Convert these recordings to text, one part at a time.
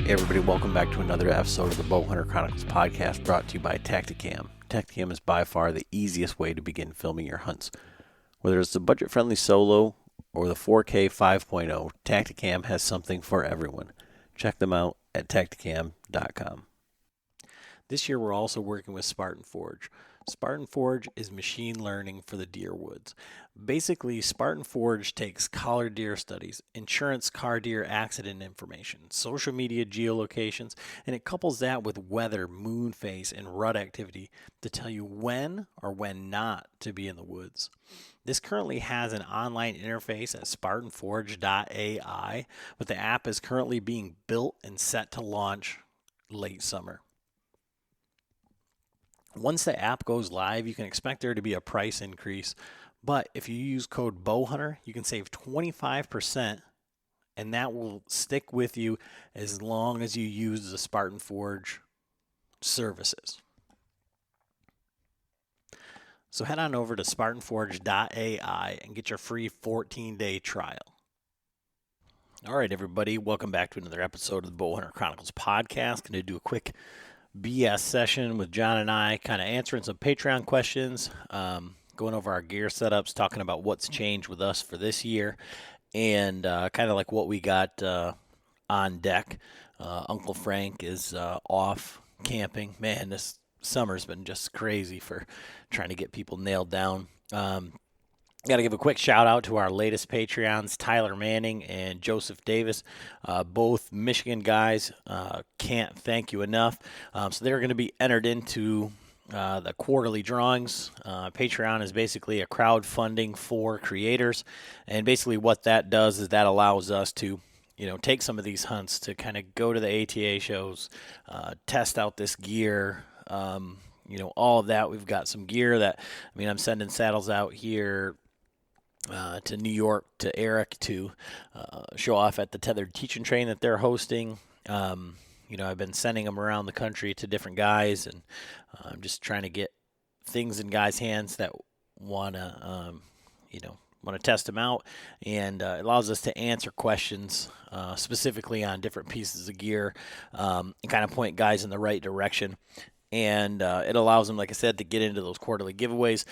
Hey everybody, welcome back to another episode of the Bowhunter Chronicles podcast brought to you by Tacticam. Tacticam is by far the easiest way to begin filming your hunts. Whether it's the budget-friendly solo or the 4K 5.0, Tacticam has something for everyone. Check them out at tacticam.com. This year we're also working with Spartan Forge. Spartan Forge is machine learning for the deer woods. Basically, Spartan Forge takes collared deer studies, insurance car deer accident information, social media geolocations, and it couples that with weather, moon phase, and rut activity to tell you when or when not to be in the woods. This currently has an online interface at spartanforge.ai, but the app is currently being built and set to launch late summer. Once the app goes live, you can expect there to be a price increase. But if you use code BOWHUNTER, you can save 25%, and that will stick with you as long as you use the Spartan Forge services. So head on over to spartanforge.ai and get your free 14-day trial. All right, everybody, welcome back to another episode of the Bowhunter Chronicles podcast. Going to do a quick BS session with John and I, kind of answering some Patreon questions, going over our gear setups, talking about what's changed with us for this year, and kind of like what we got on deck. Uncle Frank is off camping. Man, this summer's been just crazy for trying to get people nailed down. Got to give a quick shout out to our latest Patreons, Tyler Manning and Joseph Davis, both Michigan guys. Can't thank you enough. So they're going to be entered into the quarterly drawings. Patreon is basically a crowdfunding for creators, and basically what that does is that allows us to take some of these hunts to kind of go to the ATA shows, test out this gear. All of that. We've got some gear that, I'm sending saddles out here to New York to Eric to show off at the Tethered Teach and Train that they're hosting. I've been sending them around the country to different guys, and I'm just trying to get things in guys' hands that want to test them out, and it allows us to answer questions specifically on different pieces of gear and kind of point guys in the right direction. And it allows them, like I said, to get into those quarterly giveaways.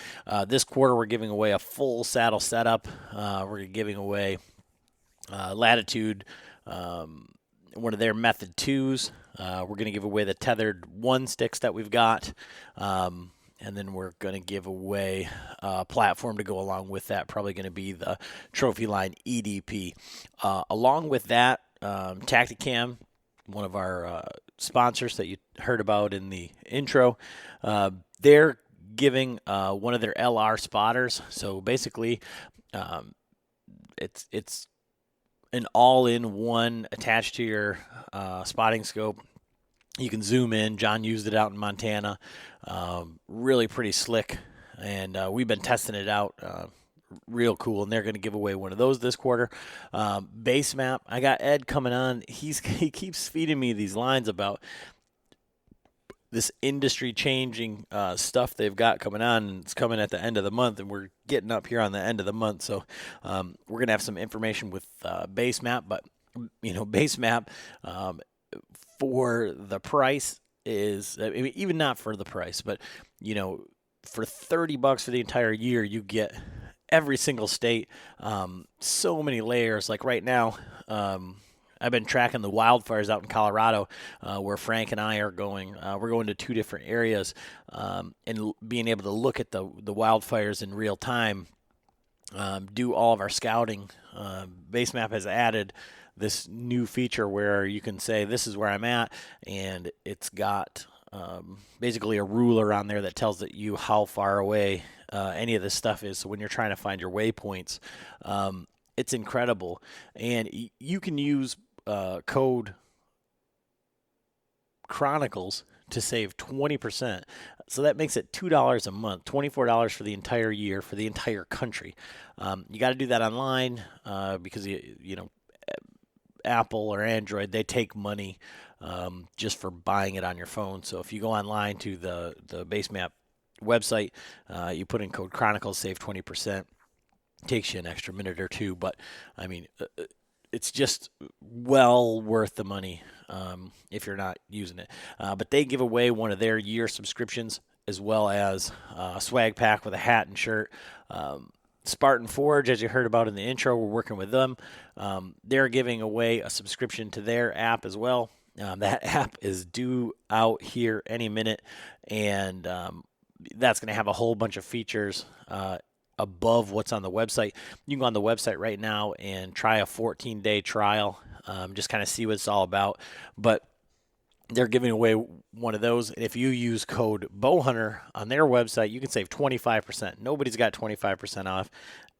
This quarter, we're giving away a full saddle setup. We're giving away Latitude, one of their Method 2s. We're going to give away the Tethered 1 sticks that we've got. And then we're going to give away a platform to go along with that, probably going to be the Trophy Line EDP. Along with that, Tacticam, one of our sponsors that you heard about in the intro, they're giving one of their LR spotters. So basically, it's an all-in-one attached to your spotting scope. You can zoom in. John used it out in Montana. Really pretty slick, and we've been testing it out. Real cool, and they're going to give away one of those this quarter. Base map, I got Ed coming on. He keeps feeding me these lines about this industry-changing stuff they've got coming on, and it's coming at the end of the month, and we're getting up here on the end of the month. So we're going to have some information with base map, but base map for the price is, even not for the price, but for $30 for the entire year, you get every single state, so many layers. Like right now, I've been tracking the wildfires out in Colorado, where Frank and I are going. We're going to 2 different areas, and being able to look at the wildfires in real time, do all of our scouting. Base Map has added this new feature where you can say, this is where I'm at, and it's got basically a ruler on there that tells you how far away any of this stuff is. So when you're trying to find your waypoints, it's incredible. And you can use code Chronicles to save 20%. So that makes it $2 a month, $24 for the entire year for the entire country. You got to do that online because Apple or Android, they take money just for buying it on your phone. So if you go online to the Base Map website, you put in code Chronicles, save 20%. Takes you an extra minute or two, but it's just well worth the money if you're not using it. But they give away one of their year subscriptions as well as a swag pack with a hat and shirt. Spartan Forge, as you heard about in the intro, we're working with them. They're giving away a subscription to their app as well. That app is due out here any minute, and that's going to have a whole bunch of features above what's on the website. You can go on the website right now and try a 14-day trial, just kind of see what it's all about. But they're giving away one of those. And if you use code Bowhunter on their website, you can save 25%. Nobody's got 25% off.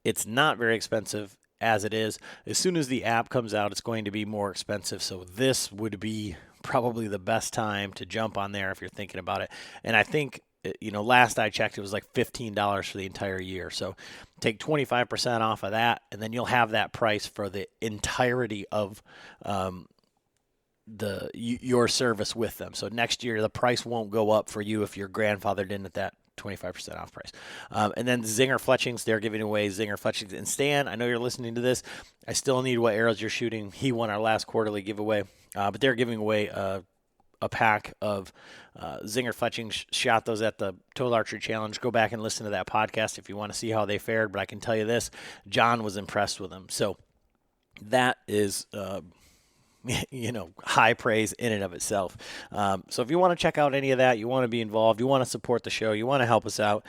It's not very expensive as it is. As soon as the app comes out, it's going to be more expensive. So this would be probably the best time to jump on there if you're thinking about it. And I think, last I checked, it was like $15 for the entire year. So take 25% off of that, and then you'll have that price for the entirety of your service with them. So next year, the price won't go up for you if you're grandfathered in at that 25% off price. And then Zinger Fletchings, they're giving away Zinger Fletchings. And Stan, I know you're listening to this. I still need what arrows you're shooting. He won our last quarterly giveaway. But they're giving away a pack of Zinger Fletchings. Shot those at the Total Archery Challenge. Go back and listen to that podcast if you want to see how they fared. But I can tell you this, John was impressed with them. So that is high praise in and of itself. So if you want to check out any of that, you want to be involved, you want to support the show, you want to help us out,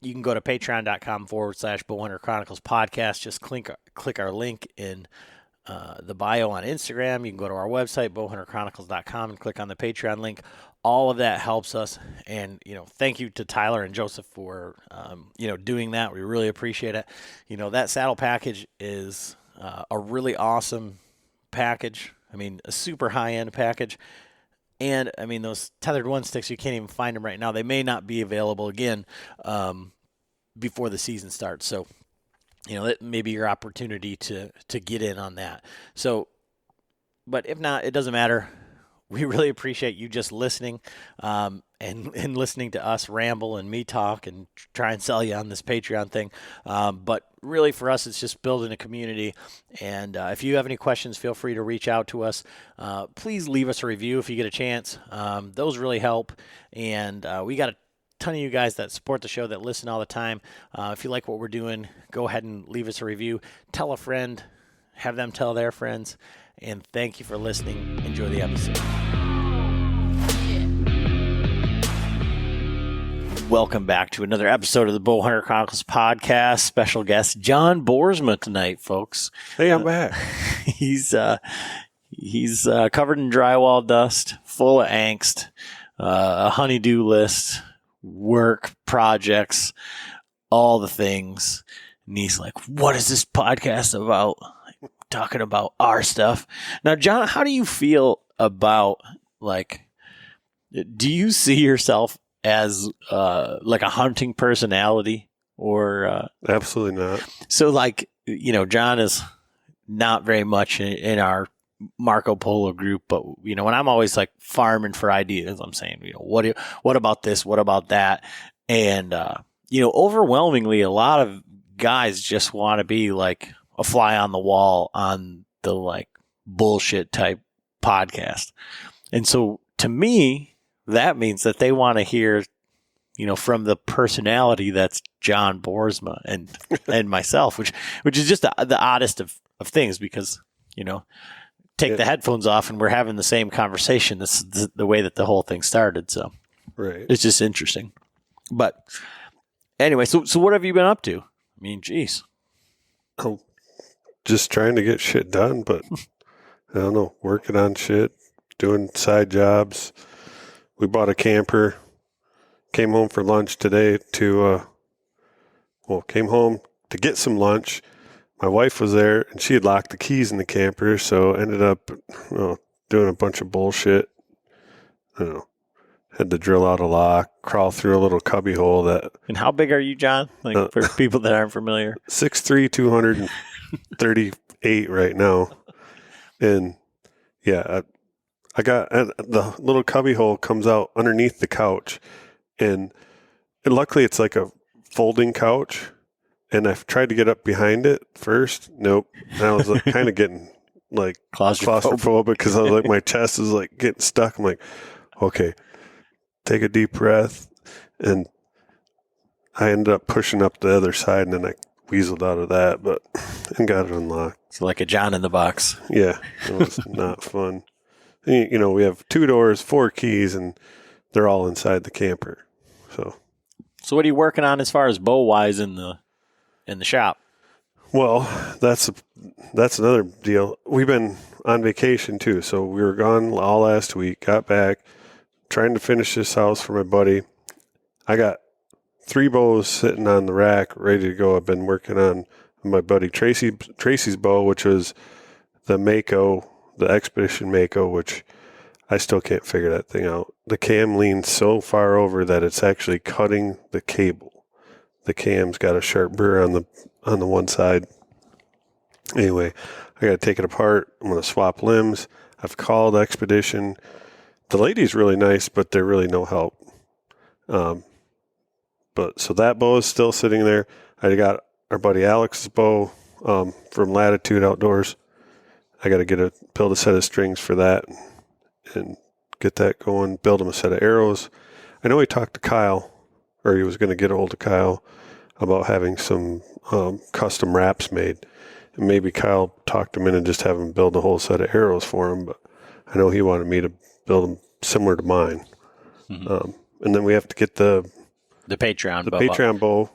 you can go to patreon.com/Bowhunter Chronicles podcast. Just click our link in the bio on Instagram. You can go to our website, bowhunterchronicles.com, and click on the Patreon link. All of that helps us. And, thank you to Tyler and Joseph for, doing that. We really appreciate it. That saddle package is a really awesome package. A super high-end package. And, those tethered one sticks, you can't even find them right now. They may not be available again before the season starts. So, it may be your opportunity to get in on that. So, but if not, it doesn't matter. We really appreciate you just listening and listening to us ramble and me talk and try and sell you on this Patreon thing. But really for us, it's just building a community. And if you have any questions, feel free to reach out to us. Please leave us a review if you get a chance. Those really help. And we got a ton of you guys that support the show, that listen all the time. If you like what we're doing, go ahead and leave us a review. Tell a friend, have them tell their friends. And thank you for listening. Enjoy the episode. Welcome back to another episode of the Bowhunter Chronicles podcast. Special guest John Boersma tonight, folks. Hey, I'm back. He's covered in drywall dust, full of angst, a honey-do list, work, projects, all the things. And he's like, what is this podcast about? Talking about our stuff. Now, John, how do you feel about, do you see yourself as like a hunting personality or Absolutely not. So John is not very much in our Marco Polo group, but when I'm always farming for ideas, I'm saying, what about this, what about that? And overwhelmingly a lot of guys just want to be a fly on the wall on the bullshit type podcast. And so to me, that means that they want to hear, from the personality that's John Boersma and myself, which is just the oddest of things because, take the headphones off and we're having the same conversation. This is the way that the whole thing started. So right. It's just interesting. But anyway, so what have you been up to? Geez. Oh, just trying to get shit done, but I don't know, working on shit, doing side jobs. We bought a camper, came home for lunch today came home to get some lunch. My wife was there and she had locked the keys in the camper, so ended up doing a bunch of bullshit. Had to drill out a lock, crawl through a little cubby hole that. And how big are you, John? For people that aren't familiar. 6'3", 238 right now. And yeah, I got the little cubby hole comes out underneath the couch, and luckily it's like a folding couch, and I've tried to get up behind it first. Nope. And I was like, kind of getting like claustrophobic because I was like, my chest is like getting stuck. I'm like, okay, take a deep breath. And I ended up pushing up the other side, and then I weaseled out of that, and got it unlocked. It's like a John in the box. Yeah, it was not fun. You know, we have 2 doors, 4 keys, and they're all inside the camper. So what are you working on as far as bow wise in the shop? Well, that's another deal. We've been on vacation too, so we were gone all last week. Got back, trying to finish this house for my buddy. I got 3 bows sitting on the rack, ready to go. I've been working on my buddy Tracy's bow, which was the Mako, the Expedition Mako, which I still can't figure that thing out. The cam leans so far over that it's actually cutting the cable. The cam's got a sharp burr on the one side. Anyway, I got to take it apart. I'm going to swap limbs. I've called Expedition. The lady's really nice, but they're really no help. But so that bow is still sitting there. I got our buddy Alex's bow from Latitude Outdoors. I got to build a set of strings for that and get that going. Build him a set of arrows. I know he talked to Kyle, or he was going to get a hold of Kyle about having some custom wraps made. And maybe Kyle talked him in and just have him build a whole set of arrows for him. But I know he wanted me to build them similar to mine. Mm-hmm. And then we have to get the Patreon bow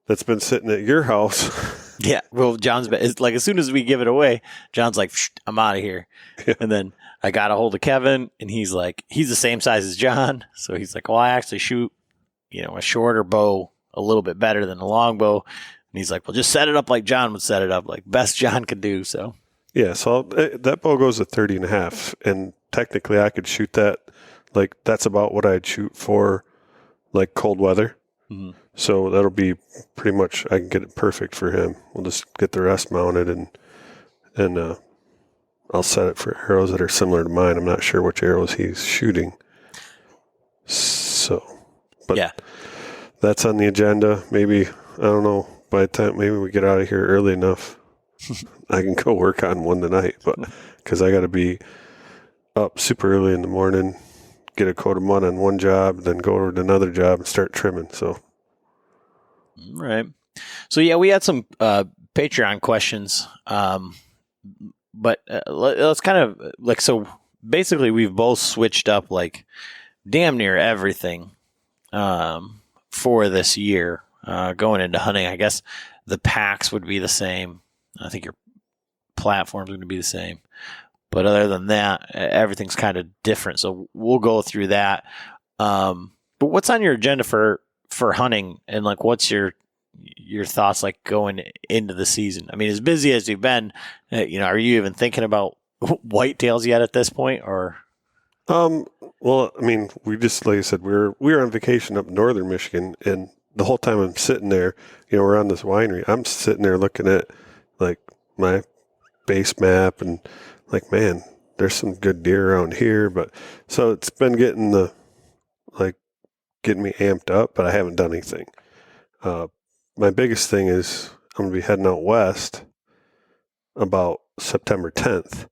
that's been sitting at your house. Yeah. Well, it's like as soon as we give it away, John's like, I'm out of here. Yeah. And then I got a hold of Kevin, and he's like, he's the same size as John. So he's like, well, I actually shoot, a shorter bow a little bit better than a long bow. And he's like, well, just set it up like John would set it up, like best John could do. So yeah, so that bow goes at 30.5, and technically I could shoot that. Like that's about what I'd shoot for like cold weather. Mm-hmm. So that'll be pretty much, I can get it perfect for him. We'll just get the rest mounted and I'll set it for arrows that are similar to mine. I'm not sure which arrows he's shooting. So, but yeah, that's on the agenda. Maybe, I don't know, by the time maybe we get out of here early enough, I can go work on one tonight, but because I got to be up super early in the morning, get a coat of mud on one job, then go over to another job and start trimming. So, right. So yeah, we had some Patreon questions, but let's kind of like, so basically we've both switched up like damn near everything for this year going into hunting. I guess the packs would be the same. I think your platform's going to be the same. But other than that, everything's kind of different. So we'll go through that. But what's on your agenda for hunting, and like what's your thoughts like going into the season? I mean, as busy as you've been, are you even thinking about whitetails yet at this point, or? Well, I mean, we just, like I said, we were on vacation up in northern Michigan, and the whole time I'm sitting there, we're on this winery. I'm sitting there looking at like my base map and like, man, there's some good deer around here. But so it's been getting me amped up, but I haven't done anything. My biggest thing is I'm going to be heading out west about September 10th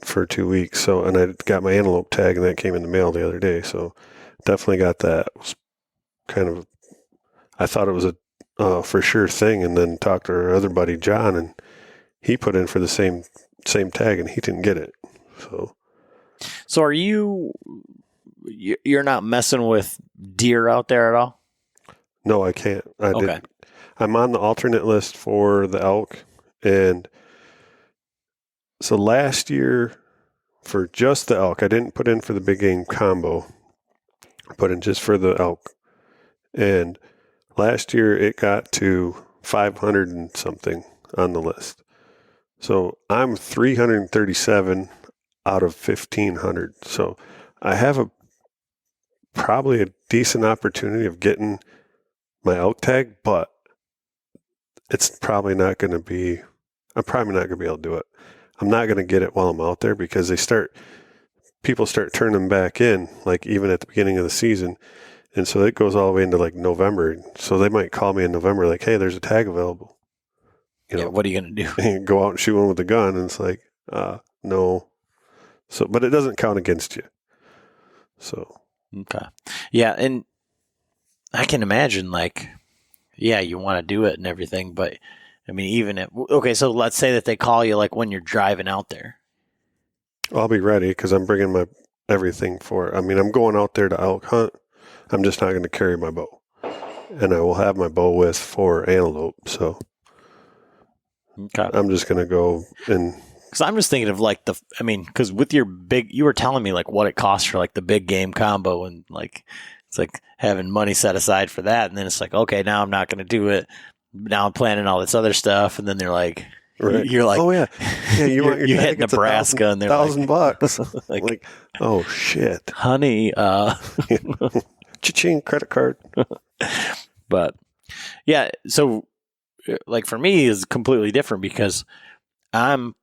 for 2 weeks. So, and I got my antelope tag, and that came in the mail the other day. So definitely got that. It was kind of, I thought it was a for sure thing, and then talked to our other buddy John, and he put in for the same tag, and he didn't get it. So are you're not messing with deer out there at all? No, I can't. Okay. I'm on the alternate list for the elk, and so last year for just the elk, I didn't put in for the big game combo. I put in just for the elk, and last year it got to 500 and something on the list. So I'm 337 out of 1,500. So I have probably a decent opportunity of getting my elk tag, but it's probably not going to be, I'm probably not going to be able to do it. I'm not going to get it while I'm out there because people start turning back in, like even at the beginning of the season. And so it goes all the way into like November. So they might call me in November, like, hey, there's a tag available. What are you going to do? And go out and shoot one with a gun. And it's like, no. So, but it doesn't count against you. So. Okay. Yeah. And I can imagine like, yeah, you want to do it and everything, but I mean, okay, so let's say that they call you like when you're driving out there. I'll be ready because I'm bringing my everything for it. I mean, I'm going out there to elk hunt. I'm just not going to carry my bow. And I will have my bow with for antelope. So okay. I'm just going to go and. Because I'm just thinking of like because with your you were telling me like what it costs for like the big game combo, and like it's like having money set aside for that, and then it's like, okay, now I'm not going to do it. Now I'm planning all this other stuff, and then they're like, right. You're like, oh yeah, you hit Nebraska, and they're $1,000. like, oh shit, honey, cha-ching, credit card. But yeah, so like for me is completely different because I'm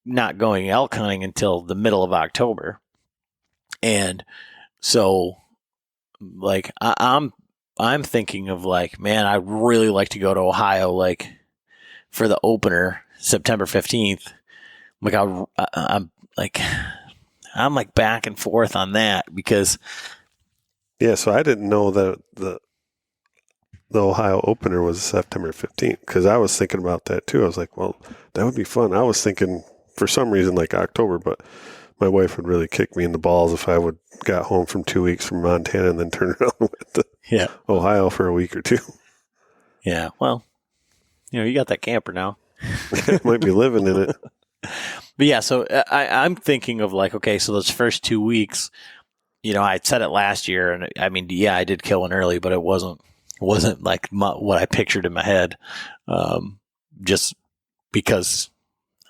not going elk hunting until the middle of October. And so like I'm thinking of like, man, I'd really like to go to Ohio like for the opener September 15th. Like I'm like back and forth on that because so I didn't know that the Ohio opener was September 15th because I was thinking about that too. I was like, well, that would be fun. I was thinking for some reason like October, but my wife would really kick me in the balls if I would got home from 2 weeks from Montana and then turn around and went to Ohio for a week or two. Yeah, well, you got that camper now. Might be living in it. But yeah, so I'm thinking of like, okay, so those first 2 weeks, I said it last year, and I mean, yeah, I did kill one early, but it wasn't like what I pictured in my head. Just because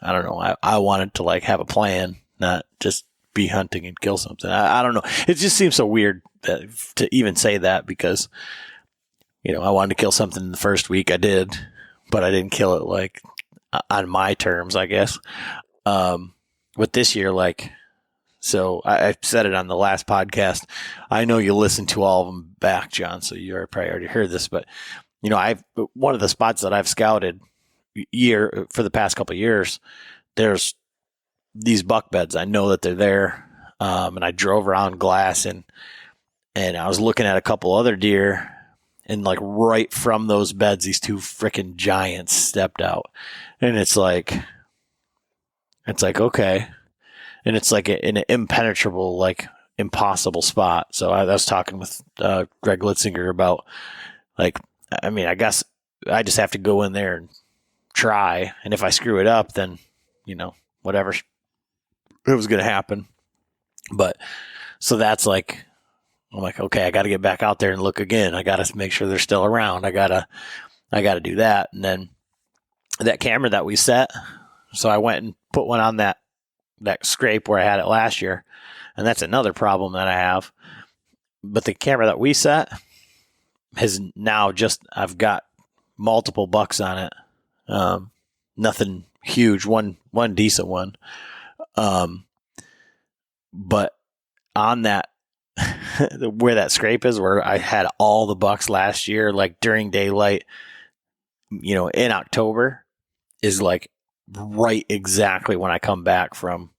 I don't know, I wanted to like have a plan, not just be hunting and kill something. I don't know. It just seems so weird to even say that because, I wanted to kill something in the first week. I did, but I didn't kill it like on my terms, I guess. But this year, like, so I said it on the last podcast. I know you listen to all of them back, John, so you probably already heard this, but one of the spots that I've scouted for the past couple of years, there's these buck beds. I know that they're there. And I drove around Glass and I was looking at a couple other deer, and like right from those beds, these two freaking giants stepped out, and it's like, okay. And it's like an impenetrable, like impossible spot. So I was talking with Greg Litzinger about like, I mean, I guess I just have to go in there and try. And if I screw it up, then, whatever, it was going to happen. But so that's like, I'm like, okay, I got to get back out there and look again. I got to make sure they're still around. I got to do that. And then that camera that we set, so I went and put one on that scrape where I had it last year. And that's another problem that I have. But the camera that we set has now I've got multiple bucks on it. Nothing huge, one decent one. But on that, where that scrape is, where I had all the bucks last year, like during daylight, in October, is like right exactly when I come back from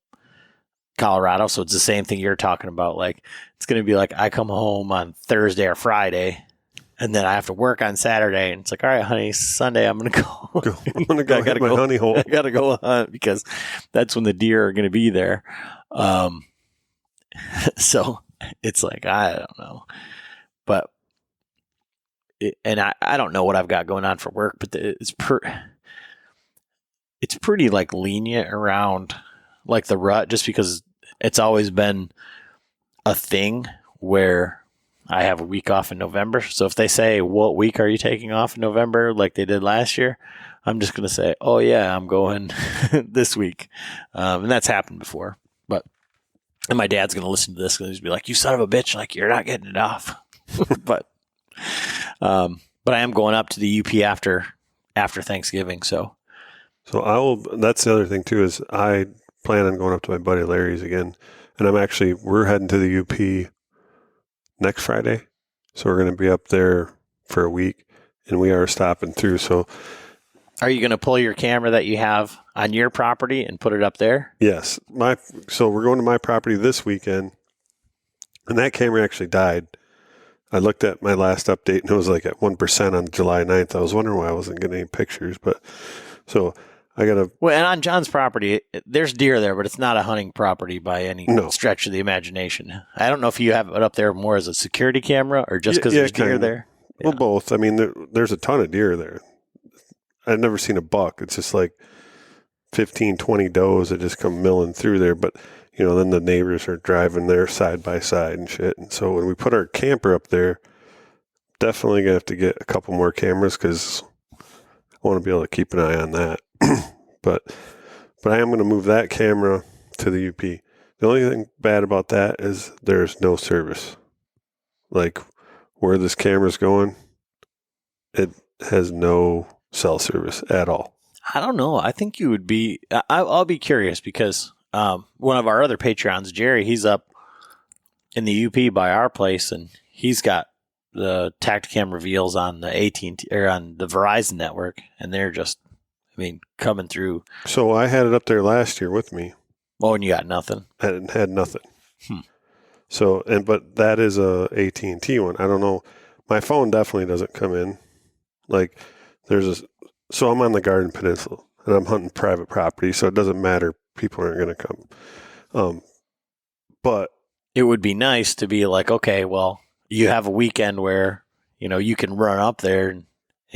Colorado. So it's the same thing you're talking about. Like, it's going to be like I come home on Thursday or Friday, and then I have to work on Saturday. And it's like, all right, honey, Sunday I'm going to go. I'm going to go hit my honey hole. I got to go hunt because that's when the deer are going to be there. So it's like, I don't know. But, I don't know what I've got going on for work, but it's pretty like lenient around like the rut, just because it's always been a thing where I have a week off in November. So if they say, what week are you taking off in November, like they did last year, I'm just going to say, oh yeah, I'm going this week. And that's happened before, and my dad's going to listen to this and he's be like, you son of a bitch, like you're not getting it off. But I am going up to the UP after Thanksgiving. So that's the other thing too, is I plan on going up to my buddy Larry's again. And we're heading to the UP next Friday. So we're going to be up there for a week, and we are stopping through. So Are you going to pull your camera that you have on your property and put it up there? yes, so we're going to my property this weekend, and that camera actually died. I looked at my last update, and it was like at 1% on July 9th. I was wondering why I wasn't getting any pictures, but so I got to. Well, and on John's property, there's deer there, but it's not a hunting property by any No. stretch of the imagination. I don't know if you have it up there more as a security camera or just because there's deer kinda. there. Well, both. I mean, there's a ton of deer there. I've never seen a buck. It's just like 15, 20 does that just come milling through there. But, then the neighbors are driving there side by side and shit. And so when we put our camper up there, definitely going to have to get a couple more cameras because I want to be able to keep an eye on that. But I am going to move that camera to the UP. The only thing bad about that is there's no service. Like where this camera's going, it has no cell service at all. I don't know. I think you would be. I'll be curious because one of our other Patreons, Jerry, he's up in the UP by our place, and he's got the Tacticam reveals on the AT&T or on the Verizon network, and they're just, coming through. So I had it up there last year with me. Oh, and you got nothing. I had nothing. So but that is a AT&T one. I don't know. My phone definitely doesn't come in. Like so I'm on the Garden Peninsula and I'm hunting private property, so it doesn't matter. People aren't going to come. But it would be nice to be like, okay, well, you have a weekend where, you can run up there and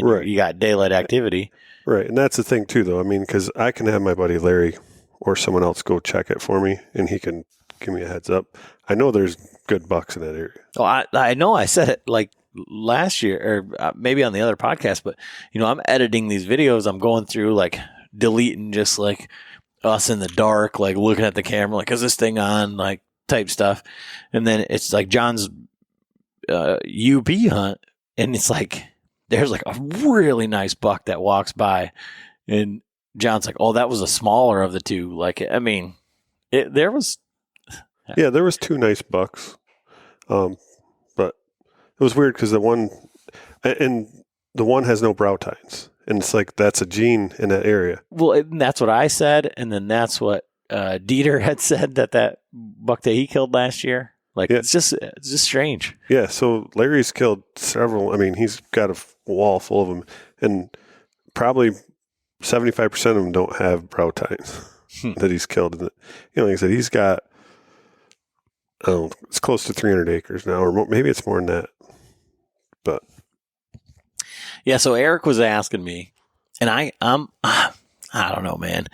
right. You got daylight activity. Right. And that's the thing too, though. Because I can have my buddy Larry or someone else go check it for me and he can give me a heads up. I know there's good bucks in that area. Oh, I know I said it like last year or maybe on the other podcast, but I'm editing these videos. I'm going through like deleting just like us in the dark, like looking at the camera, like, is this thing on, like type stuff. And then it's like John's UP hunt. And it's like, there's like a really nice buck that walks by and John's like, oh, that was a smaller of the two. Like, there was two nice bucks. But it was weird because the one has no brow tines, and it's like that's a gene in that area. Well, and that's what I said, and then that's what Dieter had said that buck that he killed last year. Like, yeah. It's just strange. Yeah. So Larry's killed several. He's got a wall full of them, and probably 75% of them don't have brow tines that he's killed. Like I said, he's got. It's close to 300 acres now, or maybe it's more than that. But yeah, so Eric was asking me, and I don't know, man.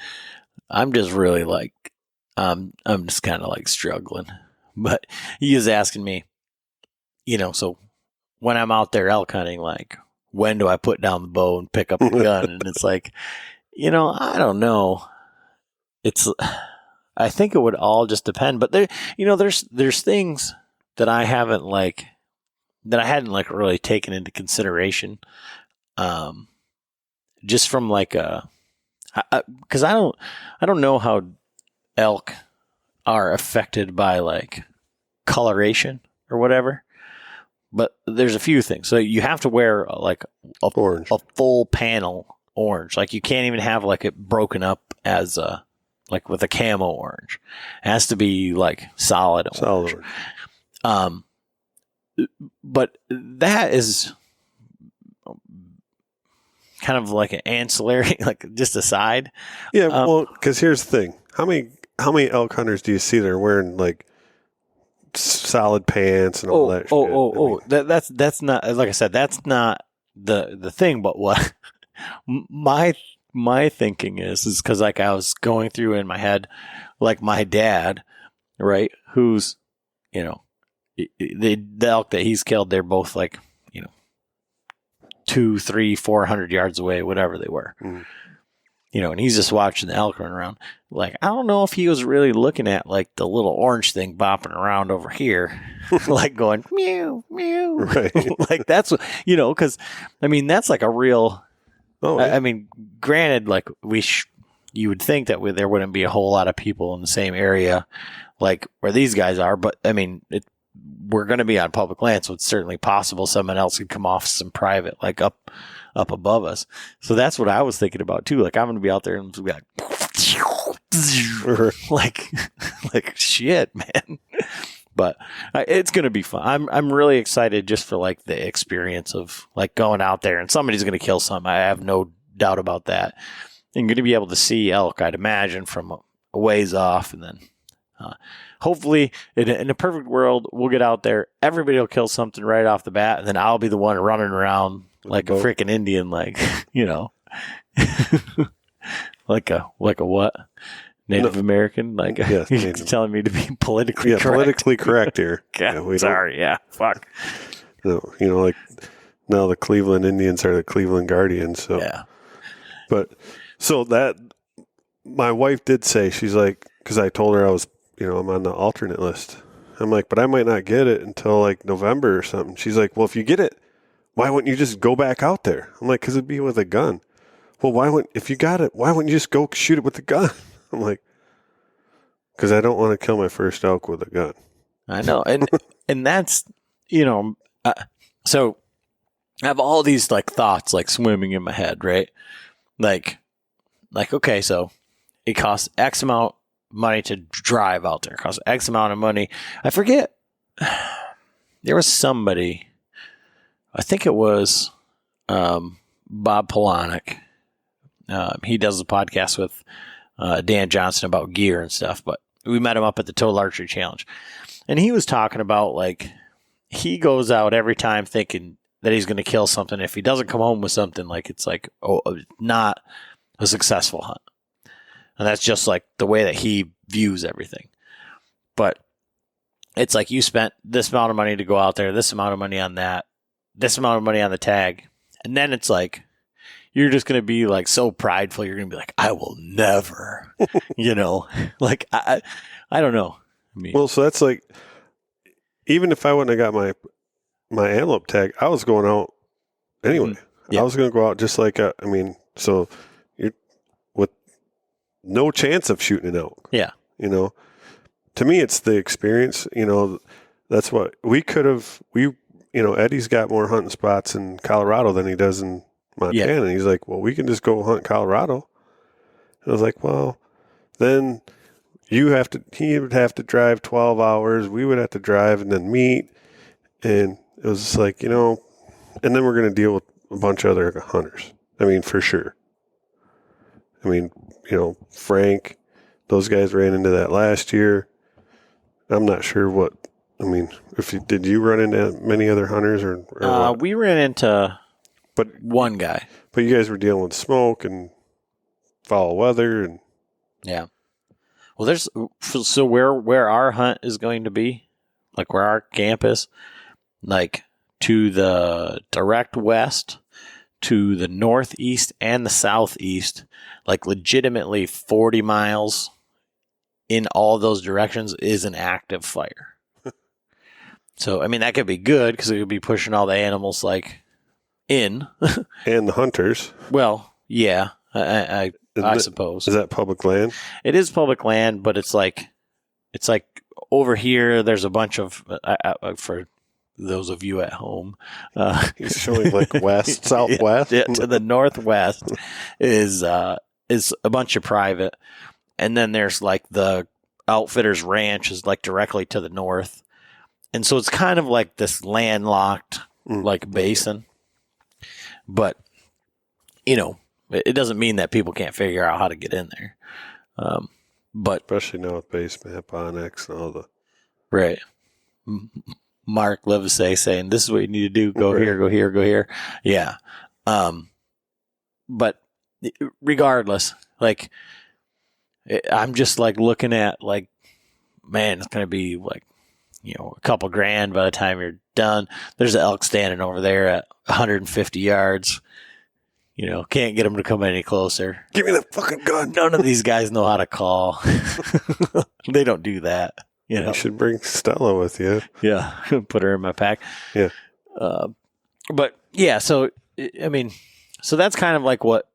I'm just really like, I'm just kind of like struggling. But he is asking me, so when I'm out there elk hunting, like, when do I put down the bow and pick up the gun? And it's like, I don't know. I think it would all just depend, but there's things that I hadn't really taken into consideration. Just from like because I don't know how elk are affected by like coloration or whatever, but there's a few things. So you have to wear like a full panel orange. Like you can't even have like it broken up as like with a camo orange. It has to be like solid orange. But that is kind of like an ancillary, like just a side. Yeah, well, because here's the thing: how many elk hunters do you see that are wearing like solid pants and all that shit? That's not, like I said, that's not the thing. But what my thinking is because like I was going through in my head, like my dad, right? Who's the elk that he's killed, they're both like 200, 300, 400 yards away, whatever they were. Mm. And he's just watching the elk run around. Like, I don't know if he was really looking at like the little orange thing bopping around over here, like going meow meow. Right. Like that's because that's like a real. Oh, yeah. Granted, like you would think that there wouldn't be a whole lot of people in the same area, like where these guys are, but we're going to be on public land, so it's certainly possible someone else could come off some private, like up above us. So that's what I was thinking about too. Like I'm going to be out there and be like shit, man. But it's going to be fun. I'm really excited just for like the experience of like going out there and somebody's going to kill something. I have no doubt about that. And going to be able to see elk, I'd imagine, from a ways off, and then hopefully in a perfect world, we'll get out there. Everybody will kill something right off the bat, and then I'll be the one running around like a freaking Indian, like like a what? Native American? Like yes, you're telling me to be politically correct. Politically correct here. Sorry, fuck. Like now the Cleveland Indians are the Cleveland Guardians. So yeah, but so that my wife did say, she's like, because I told her I was, I'm on the alternate list. I'm like, but I might not get it until like November or something. She's like, well, if you get it, why wouldn't you just go back out there? I'm like, because it'd be with a gun. Well, if you got it, why wouldn't you just go shoot it with the gun? I'm like, because I don't want to kill my first elk with a gun. I know. And that's, so I have all these like thoughts like swimming in my head, right? Like, okay, so it costs X amount of money to drive out there. It costs X amount of money. I forget. There was somebody, I think it was Bob Polanic. He does a podcast with Dan Johnson about gear and stuff, but we met him up at the Total Archery Challenge. And he was talking about like he goes out every time thinking that he's going to kill something. If he doesn't come home with something, like it's like, not a successful hunt. And that's just like the way that he views everything. But it's like you spent this amount of money to go out there, this amount of money on that, this amount of money on the tag. And then it's like, you're just going to be like so prideful. You're going to be like, I will never, like, I don't know. I mean, well, so that's like, even if I wouldn't have got my antelope tag, I was going out anyway. Yeah. I was going to go out just like, so you're with no chance of shooting an elk. Yeah. To me, it's the experience, that's what we could have, Eddie's got more hunting spots in Colorado than he does in Montana. Yeah. And he's like, well, we can just go hunt Colorado. And I was like, well, then he would have to drive 12 hours. We would have to drive and then meet. And it was just like, and then we're going to deal with a bunch of other hunters. I mean, for sure. I mean, Frank, those guys ran into that last year. I'm not sure did you run into many other hunters or what? We ran into one guy. But you guys were dealing with smoke and foul weather and yeah. Well, so where our hunt is going to be, like where our camp is, like to the direct west, to the northeast and the southeast, like legitimately 40 miles in all those directions is an active fire. So, I mean, that could be good because it could be pushing all the animals like in. And the hunters. Well, yeah, I suppose. Is that public land? It is public land, but it's like over here, there's a bunch of, for those of you at home. He's showing like west, southwest. Yeah, to the northwest is a bunch of private. And then there's like the Outfitters Ranch is like directly to the north. And so it's kind of like this landlocked like basin. But, it doesn't mean that people can't figure out how to get in there. But especially now with base map, Onyx and all the. Right. Mark Levisay saying, this is what you need to do. Go here, go here, go here. Yeah. But regardless, like, I'm just like looking at like, man, it's going to be like, a couple grand by the time you're done. There's an elk standing over there at 150 yards. Can't get them to come any closer. Give me that fucking gun. None of these guys know how to call. They don't do that. You should bring Stella with you. Yeah. Put her in my pack. Yeah. But yeah, so, I mean, so that's kind of like what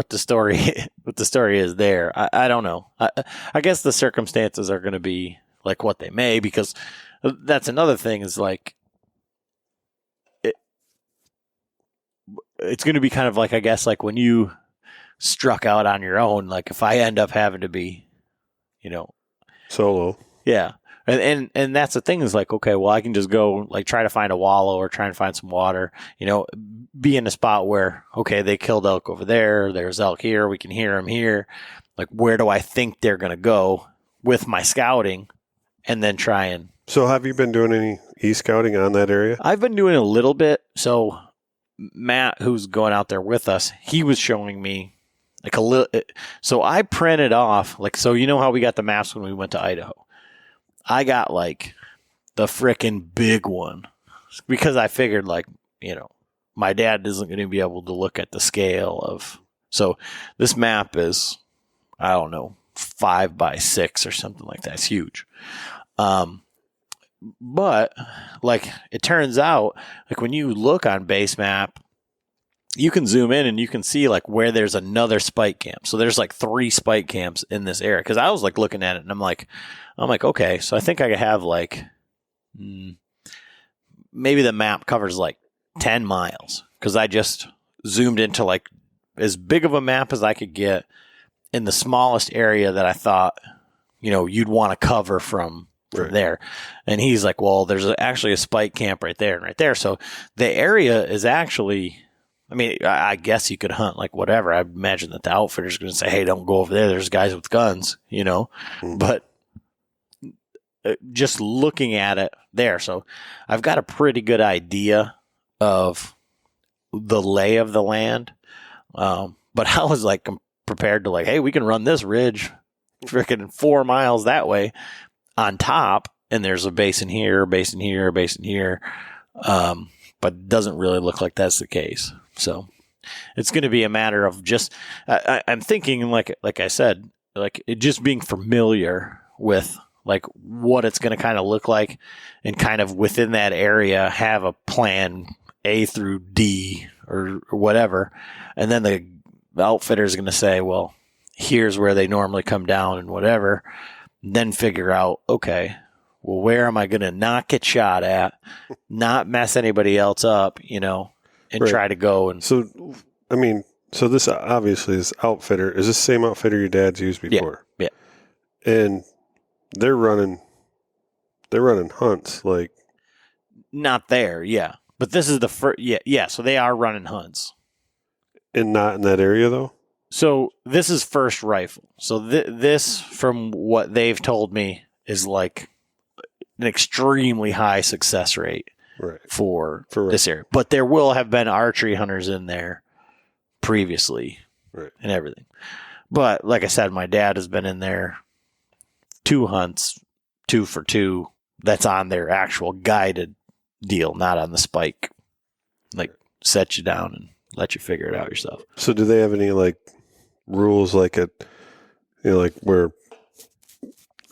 the story is there. I don't know. I guess the circumstances are going to be like what they may, because that's another thing is like, it's going to be kind of like, I guess, like when you struck out on your own, like if I end up having to be, Solo. yeah. And that's the thing is like, okay, well, I can just go like try to find a wallow or try and find some water, be in a spot where, okay, they killed elk over there. There's elk here. We can hear them here. Like, where do I think they're going to go with my scouting and then try and. So have you been doing any e-scouting on that area? I've been doing a little bit. So Matt, who's going out there with us, he was showing me like a little. So I printed off, like, so you know how we got the maps when we went to Idaho? I got like the frickin' big one because I figured like, my dad isn't going to be able to look at the scale of. So this map is, I don't know, 5x6 or something like that. It's huge. But like it turns out, like when you look on base map, you can zoom in and you can see like where there's another spike camp. So there's like 3 spike camps in this area. Cause I was like looking at it and I'm like, okay, so I think I could have like, maybe the map covers like 10 miles. Cause I just zoomed into like as big of a map as I could get in the smallest area that I thought, you'd want to cover from Right. there. And he's like, well, there's actually a spike camp right there and right there. So the area is actually, I mean, I guess you could hunt like whatever. I imagine that the outfitter's going to say, hey, don't go over there. There's guys with guns, but just looking at it there. So I've got a pretty good idea of the lay of the land. But I was like prepared to like, hey, we can run this ridge freaking 4 miles that way on top. And there's a basin here, a basin here, a basin here. But it doesn't really look like that's the case. So it's going to be a matter of just, I'm thinking like I said, like it just being familiar with like what it's going to kind of look like and kind of within that area have a plan A through D or whatever. And then the outfitter is going to say, well, here's where they normally come down and whatever. Then figure out, okay, well, where am I going to not get shot at, not mess anybody else up, and right. Try to go. And so, I mean, so this obviously is outfitter. Is this the same outfitter your dad's used before? Yeah. And they're running hunts like. Not there. Yeah. But this is the first. Yeah. Yeah. So they are running hunts. And not in that area though? So this is first rifle. So this, from what they've told me, is like an extremely high success rate right. for this area. But there will have been archery hunters in there previously right. and everything. But like I said, my dad has been in there 2 hunts, 2 for 2. That's on their actual guided deal, not on the spike. Like set you down and let you figure it out yourself. So do they have any like rules like like where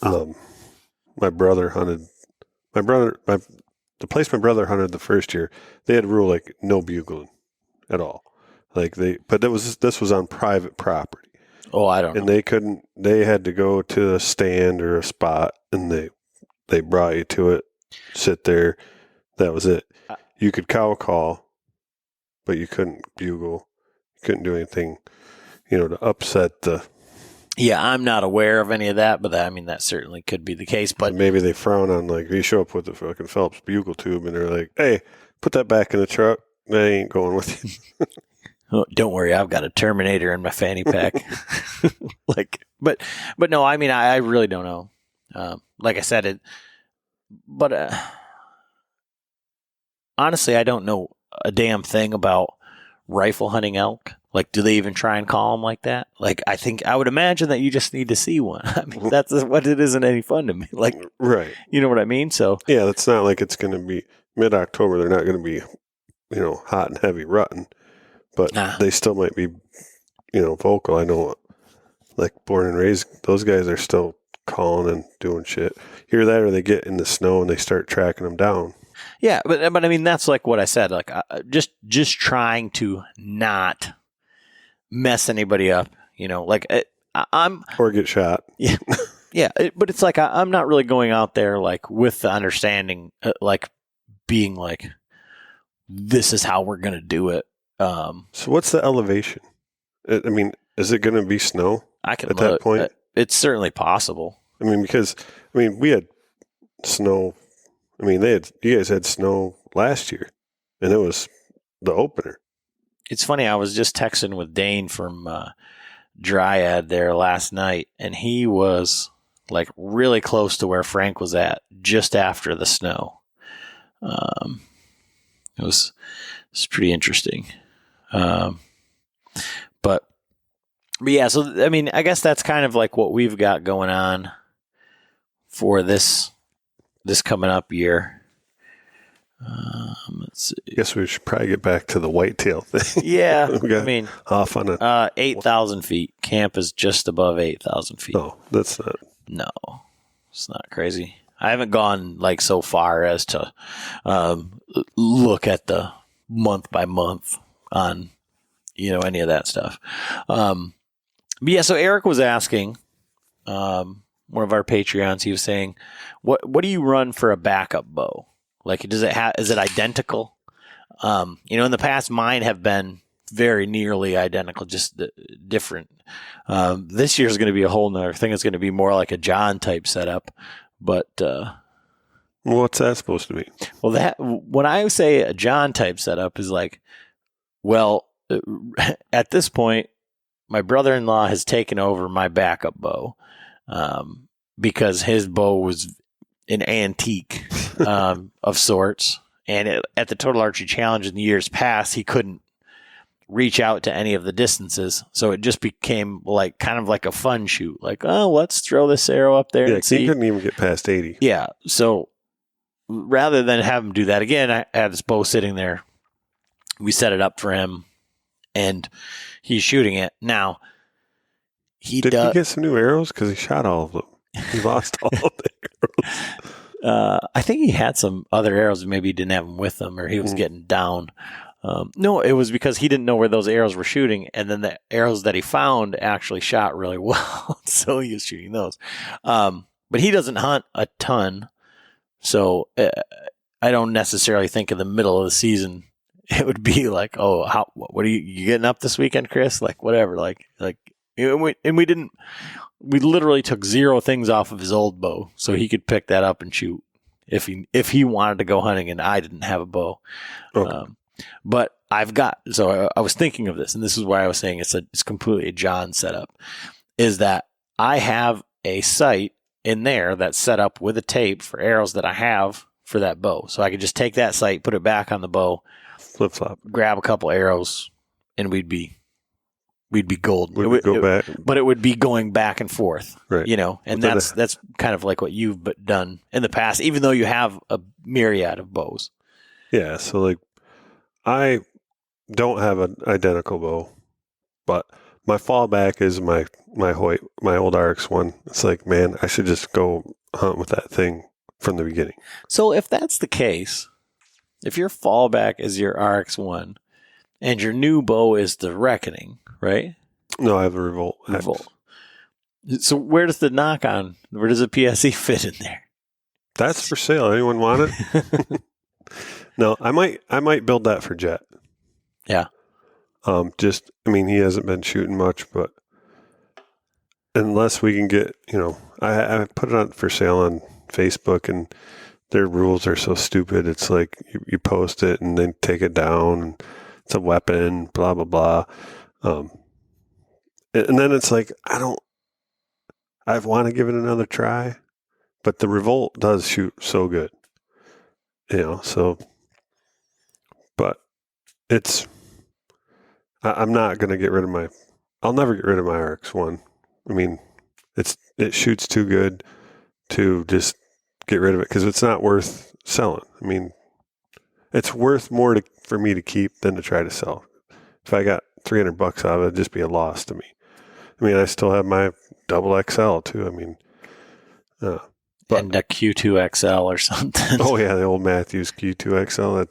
my brother hunted the place my brother hunted the first year, they had a rule like no bugling at all. Like but this was on private property. Oh, I don't know. And they had to go to a stand or a spot and they brought you to it, sit there. That was it. You could cow call, but you couldn't bugle. You couldn't do anything, to upset the. Yeah, I'm not aware of any of that, but that certainly could be the case. But maybe they frown on like you show up with the fucking Phelps bugle tube and they're like, "Hey, put that back in the truck. They ain't going with you." Oh, don't worry, I've got a Terminator in my fanny pack. But no, I really don't know. Like I said, but honestly, I don't know a damn thing about rifle hunting elk. Like, do they even try and call them like that? Like, I would imagine that you just need to see one. That's what it isn't any fun to me. Like, right. You know what I mean? So yeah, it's not like it's going to be mid-October. They're not going to be, hot and heavy rutting, but they still might be, vocal. I know, like born and raised, those guys are still calling and doing shit. Hear that, or they get in the snow and they start tracking them down. Yeah, but that's like what I said. Like, just trying to not mess anybody up. Like I'm or get shot. Yeah, Yeah, but it's like I'm not really going out there like with the understanding, like being like, this is how we're gonna do it. So what's the elevation? I mean, is it going to be snow I can at look. that point? It's certainly possible. I mean, because we had snow. I mean, you guys had snow last year, and it was the opener. It's funny. I was just texting with Dane from Dryad there last night, and he was like really close to where Frank was at just after the snow. It was pretty interesting. But yeah, so I mean, I guess that's kind of like what we've got going on for this coming up year. Let's see. I guess we should probably get back to the whitetail thing. Yeah, We got I mean, off on 8,000 feet. Camp is just above 8,000 feet. Oh, that's not. No, it's not crazy. I haven't gone like so far as to look at the month by month on any of that stuff. But yeah, so Eric was asking, one of our Patreons, he was saying, what do you run for a backup bow? Like, is it identical? In the past, mine have been very nearly identical, just different. This year is going to be a whole nother thing. It's going to be more like a John type setup. But What's that supposed to mean? Well, when I say a John type setup is like, well, at this point, my brother-in-law has taken over my backup bow because his bow was an antique of sorts. And at the Total Archery Challenge in the years past, he couldn't reach out to any of the distances. So it just became like kind of like a fun shoot. Like, oh, let's throw this arrow up there and see. He couldn't even get past 80. Yeah. So rather than have him do that again, I had this bow sitting there. We set it up for him, and he's shooting it. Now, Did he get some new arrows? Because he shot all of them. He lost all of the arrows. I think he had some other arrows. Maybe he didn't have them with him, or he was getting down. No, it was because he didn't know where those arrows were shooting, and then the arrows that he found actually shot really well, so he was shooting those. But he doesn't hunt a ton, so I don't necessarily think in the middle of the season it would be like, oh, what are you getting up this weekend, Chris? Like whatever, we literally took 0 things off of his old bow, so he could pick that up and shoot if he wanted to go hunting, and I didn't have a bow. Okay. But I was thinking of this, and this is why I was saying it's completely a John setup, is that I have a sight in there that's set up with a tape for arrows that I have for that bow. So I could just take that sight, put it back on the bow, flip flop, grab a couple arrows, and we'd be golden. But it would be going back and forth, right? And that's kind of like what you've done in the past, even though you have a myriad of bows. Yeah. So like, I don't have an identical bow, but my fallback is my Hoyt, my old RX1. It's like, man, I should just go hunt with that thing from the beginning. So if that's the case, if your fallback is your RX1 and your new bow is the Reckoning, right? No, I have a Revolt. So where does the where does the PSE fit in there? That's for sale. Anyone want it? No, I might build that for Jet. Yeah. He hasn't been shooting much, but unless we can get, I put it on for sale on Facebook, and their rules are so stupid. It's like you post it and then take it down, and it's a weapon, blah, blah, blah. And then it's like, I want to give it another try, but the Revolt does shoot so good, but I'm not going to get rid of I'll never get rid of my RX1. I mean, it shoots too good to just get rid of it because it's not worth selling. I mean, it's worth more for me to keep than to try to sell. If I got $300 out of it, it'd just be a loss to me. I mean, I still have my double XL too. I mean, and a Q2 XL or something. Oh yeah, the old Matthews Q2 XL.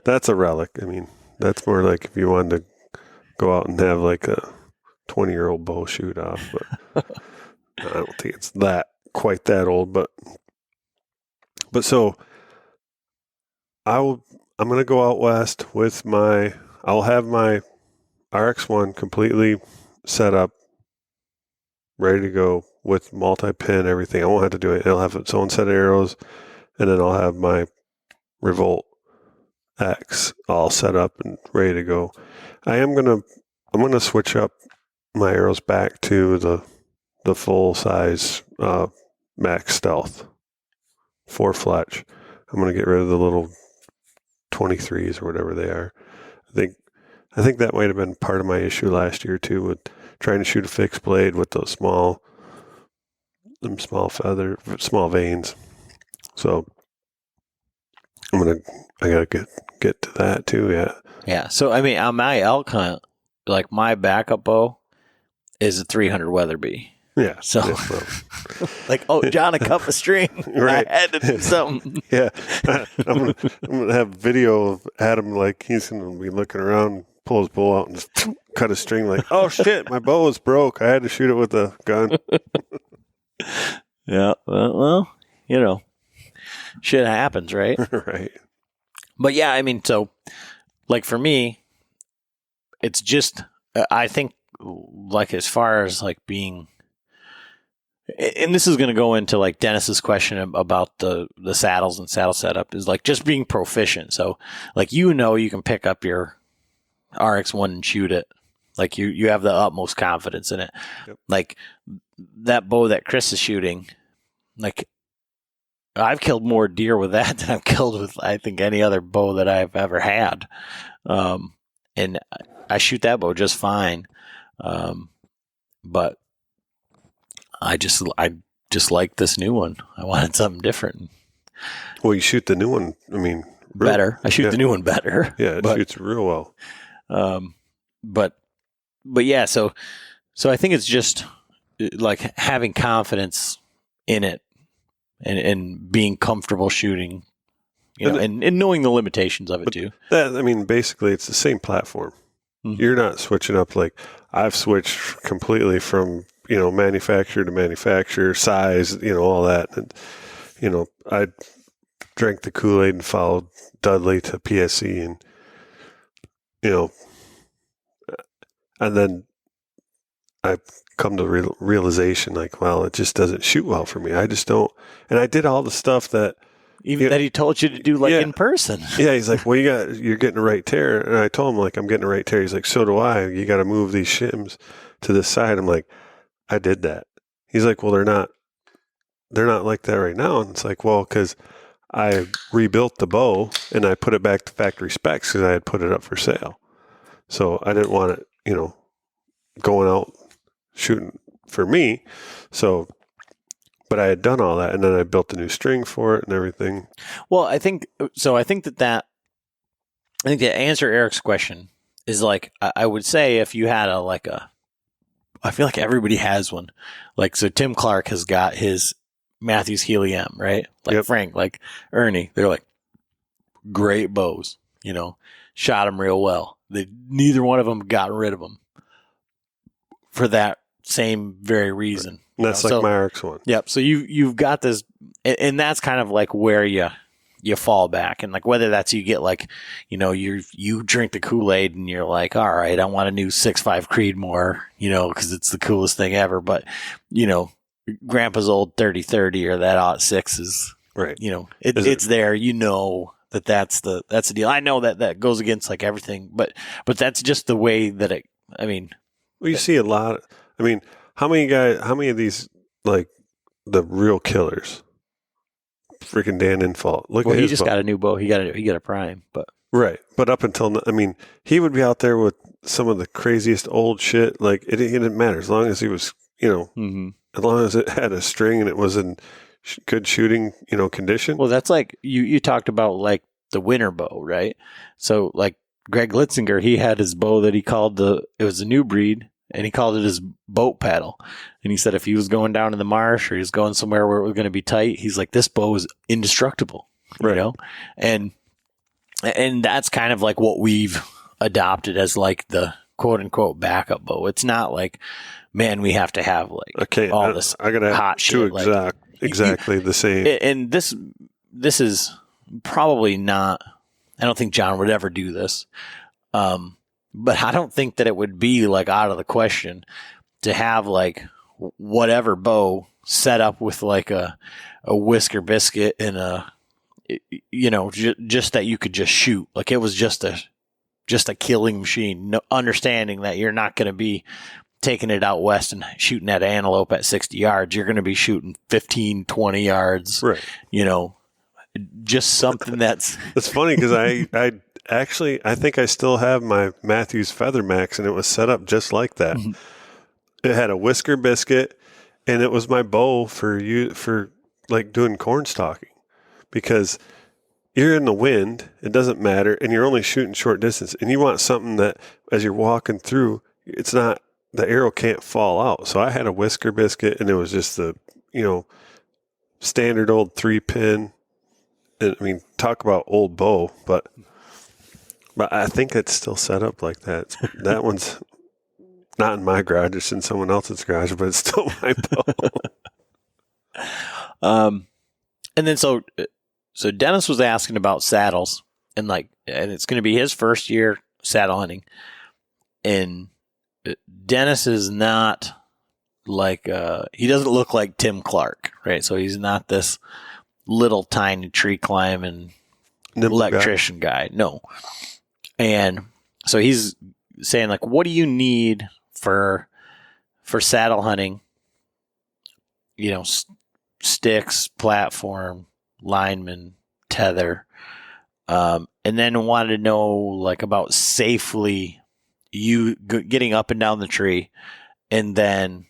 That's a relic. I mean, that's more like if you wanted to go out and have like a 20-year-old bow shoot off, but I don't think it's that quite that old, but so I'm going to go out west with I'll have my RX1 completely set up, ready to go with multi-pin, everything. I won't have to do it. It'll have its own set of arrows, and then I'll have my Revolt X all set up and ready to go. I'm gonna switch up my arrows back to the full size Max Stealth 4 Fletch. I'm gonna get rid of the little 23s or whatever they are. I think that might have been part of my issue last year too, with trying to shoot a fixed blade with those small veins. So I gotta get to that too. Yeah. Yeah. So I mean, on my elk hunt, like my backup bow is a 300 Weatherby. Yeah. So, like, oh, John, a cup of string. Right. I had to do something. Yeah. I'm gonna have video of Adam, like he's gonna be looking around, pull his bow out, and just cut a string. Like, oh shit, my bow was broke. I had to shoot it with a gun. Yeah. Well, you know, shit happens, right? Right. But yeah, I mean, so like for me, it's just I think like as far as like being. And this is going to go into like Dennis's question about the saddles and saddle setup is like just being proficient. So like, you can pick up your RX1 and shoot it. Like you have the utmost confidence in it. Yep. Like that bow that Chris is shooting, like I've killed more deer with that than I've killed with, I think, any other bow that I've ever had. And I shoot that bow just fine. But I just like this new one. I wanted something different. Well, you shoot the new one. I mean, better. I shoot the new one better. Yeah, it shoots real well. But yeah. So I think it's just like having confidence in it and being comfortable shooting, and knowing the limitations of it too. That, I mean, basically, it's the same platform. Mm-hmm. You're not switching up. Like I've switched completely from manufacturer to manufacturer, size, all that. And, I drank the Kool-Aid and followed Dudley to PSC and, and then I come to the realization like, well, it just doesn't shoot well for me. I just don't. And I did all the stuff that that he told you to do in person. Yeah. He's like, well, you're getting a right tear. And I told him like, I'm getting a right tear. He's like, so do I. You got to move these shims to this side. I'm like, I did that. He's like, well, they're not like that right now. And it's like, well, because I rebuilt the bow and I put it back to factory specs because I had put it up for sale. So I didn't want it, going out shooting for me. So, but I had done all that, and then I built a new string for it and everything. Well, I think to answer Eric's question is like, I would say if you had I feel like everybody has one. Like, so Tim Clark has got his Matthews Healy M, right? Like yep. Frank, like Ernie, they're like great bows, shot them real well. Neither one of them got rid of them for that same very reason. And that's like my RX1. Yep. So you've got this, and that's kind of like where you fall back, and like whether that's you get like, you drink the Kool-Aid and you're like, all right, I want a new 6.5 Creedmoor, because it's the coolest thing ever. But Grandpa's old 30-30 or that 06 is right. It's there. That's the deal. I know that goes against like everything, but that's just the way that it. I mean, well, you see a lot. I mean, how many of these like the real killers? Freaking Dan Infault. Well, he just got a new bow. He got a prime, but right. But up until he would be out there with some of the craziest old shit. Like it didn't matter as long as he was, mm-hmm. as long as it had a string and it was in good shooting, condition. Well, that's like you talked about like the winter bow, right? So like Greg Litzinger, he had his bow that he called it was a new breed. And he called it his boat paddle. And he said if he was going down in the marsh or he was going somewhere where it was going to be tight, he's like, this bow is indestructible, right. And that's kind of like what we've adopted as like the quote unquote backup bow. It's not like, man, we have to have like all this I gotta hot have two shit. exactly the same. And this is probably not, I don't think John would ever do this. But I don't think that it would be like out of the question to have like whatever bow set up with like a whisker biscuit and just that you could just shoot. Like it was just a killing machine, no, understanding that you're not going to be taking it out west and shooting that antelope at 60 yards. You're going to be shooting 15, 20 yards, right? Just something that's... It's funny because I think I still have my Matthews Feather Max, and it was set up just like that. Mm-hmm. It had a whisker biscuit, and it was my bow for like doing corn stalking, because you're in the wind, it doesn't matter, and you're only shooting short distance, and you want something that as you're walking through, it's not, the arrow can't fall out. So I had a whisker biscuit, and it was just the standard old 3-pin. I mean, talk about old bow, but I think it's still set up like that. That one's not in my garage; it's in someone else's garage, but it's still my bow. And then so Dennis was asking about saddles, and it's going to be his first year saddle hunting, and Dennis is not like he doesn't look like Tim Clark, right? So he's not this little tiny tree climbing electrician guy. No. And so he's saying, like, what do you need for saddle hunting? Sticks, platform, lineman, tether. And then wanted to know like about safely you getting up and down the tree, and then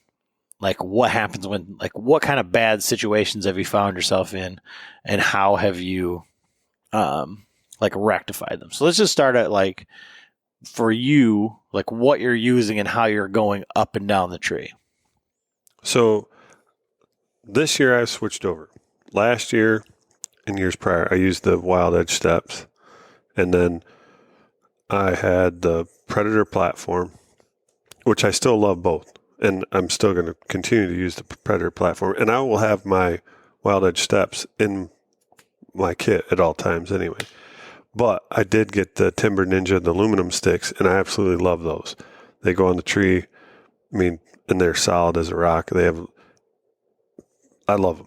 like what happens when, like, what kind of bad situations have you found yourself in, and how have you rectified them? So let's just start at like, for you, like what you're using and how you're going up and down the tree. So this year I switched over. Last year and years prior, I used the Wild Edge steps, and then I had the Predator platform, which I still love both. And I'm still going to continue to use the Predator platform. And I will have my Wild Edge steps in my kit at all times anyway. But I did get the Timber Ninja, the aluminum sticks, and I absolutely love those. They go on the tree. I mean, and they're solid as a rock. I love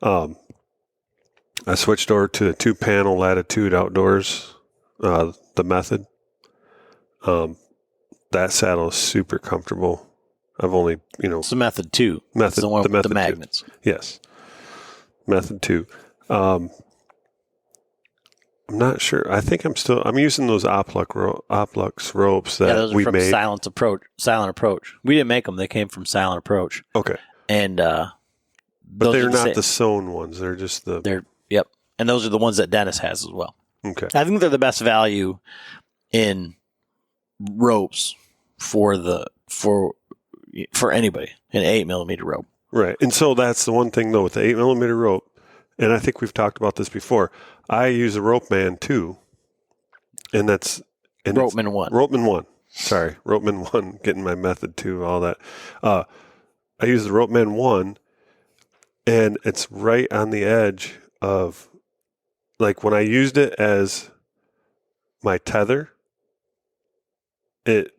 them. I switched over to the 2-panel Latitude Outdoors, the Method. That saddle is super comfortable. I've only, It's the Method 2. Method, the one the with Method the magnets. 2. Yes. Method 2. I'm not sure. I think I'm using those Oplux ropes that those are we from made. Silent Approach. We didn't make them. They came from Silent Approach. Okay. And, but they're not the sewn ones. They're just yep. And those are the ones that Dennis has as well. Okay. I think they're the best value in ropes for anybody, an 8mm rope. Right. And so that's the one thing though with the 8mm rope, and I think we've talked about this before. I use a Ropeman 2, and Ropeman 1. Ropeman 1. Sorry, Ropeman 1, getting my Method 2, all that. I use the Ropeman 1, and it's right on the edge of, like, when I used it as my tether, it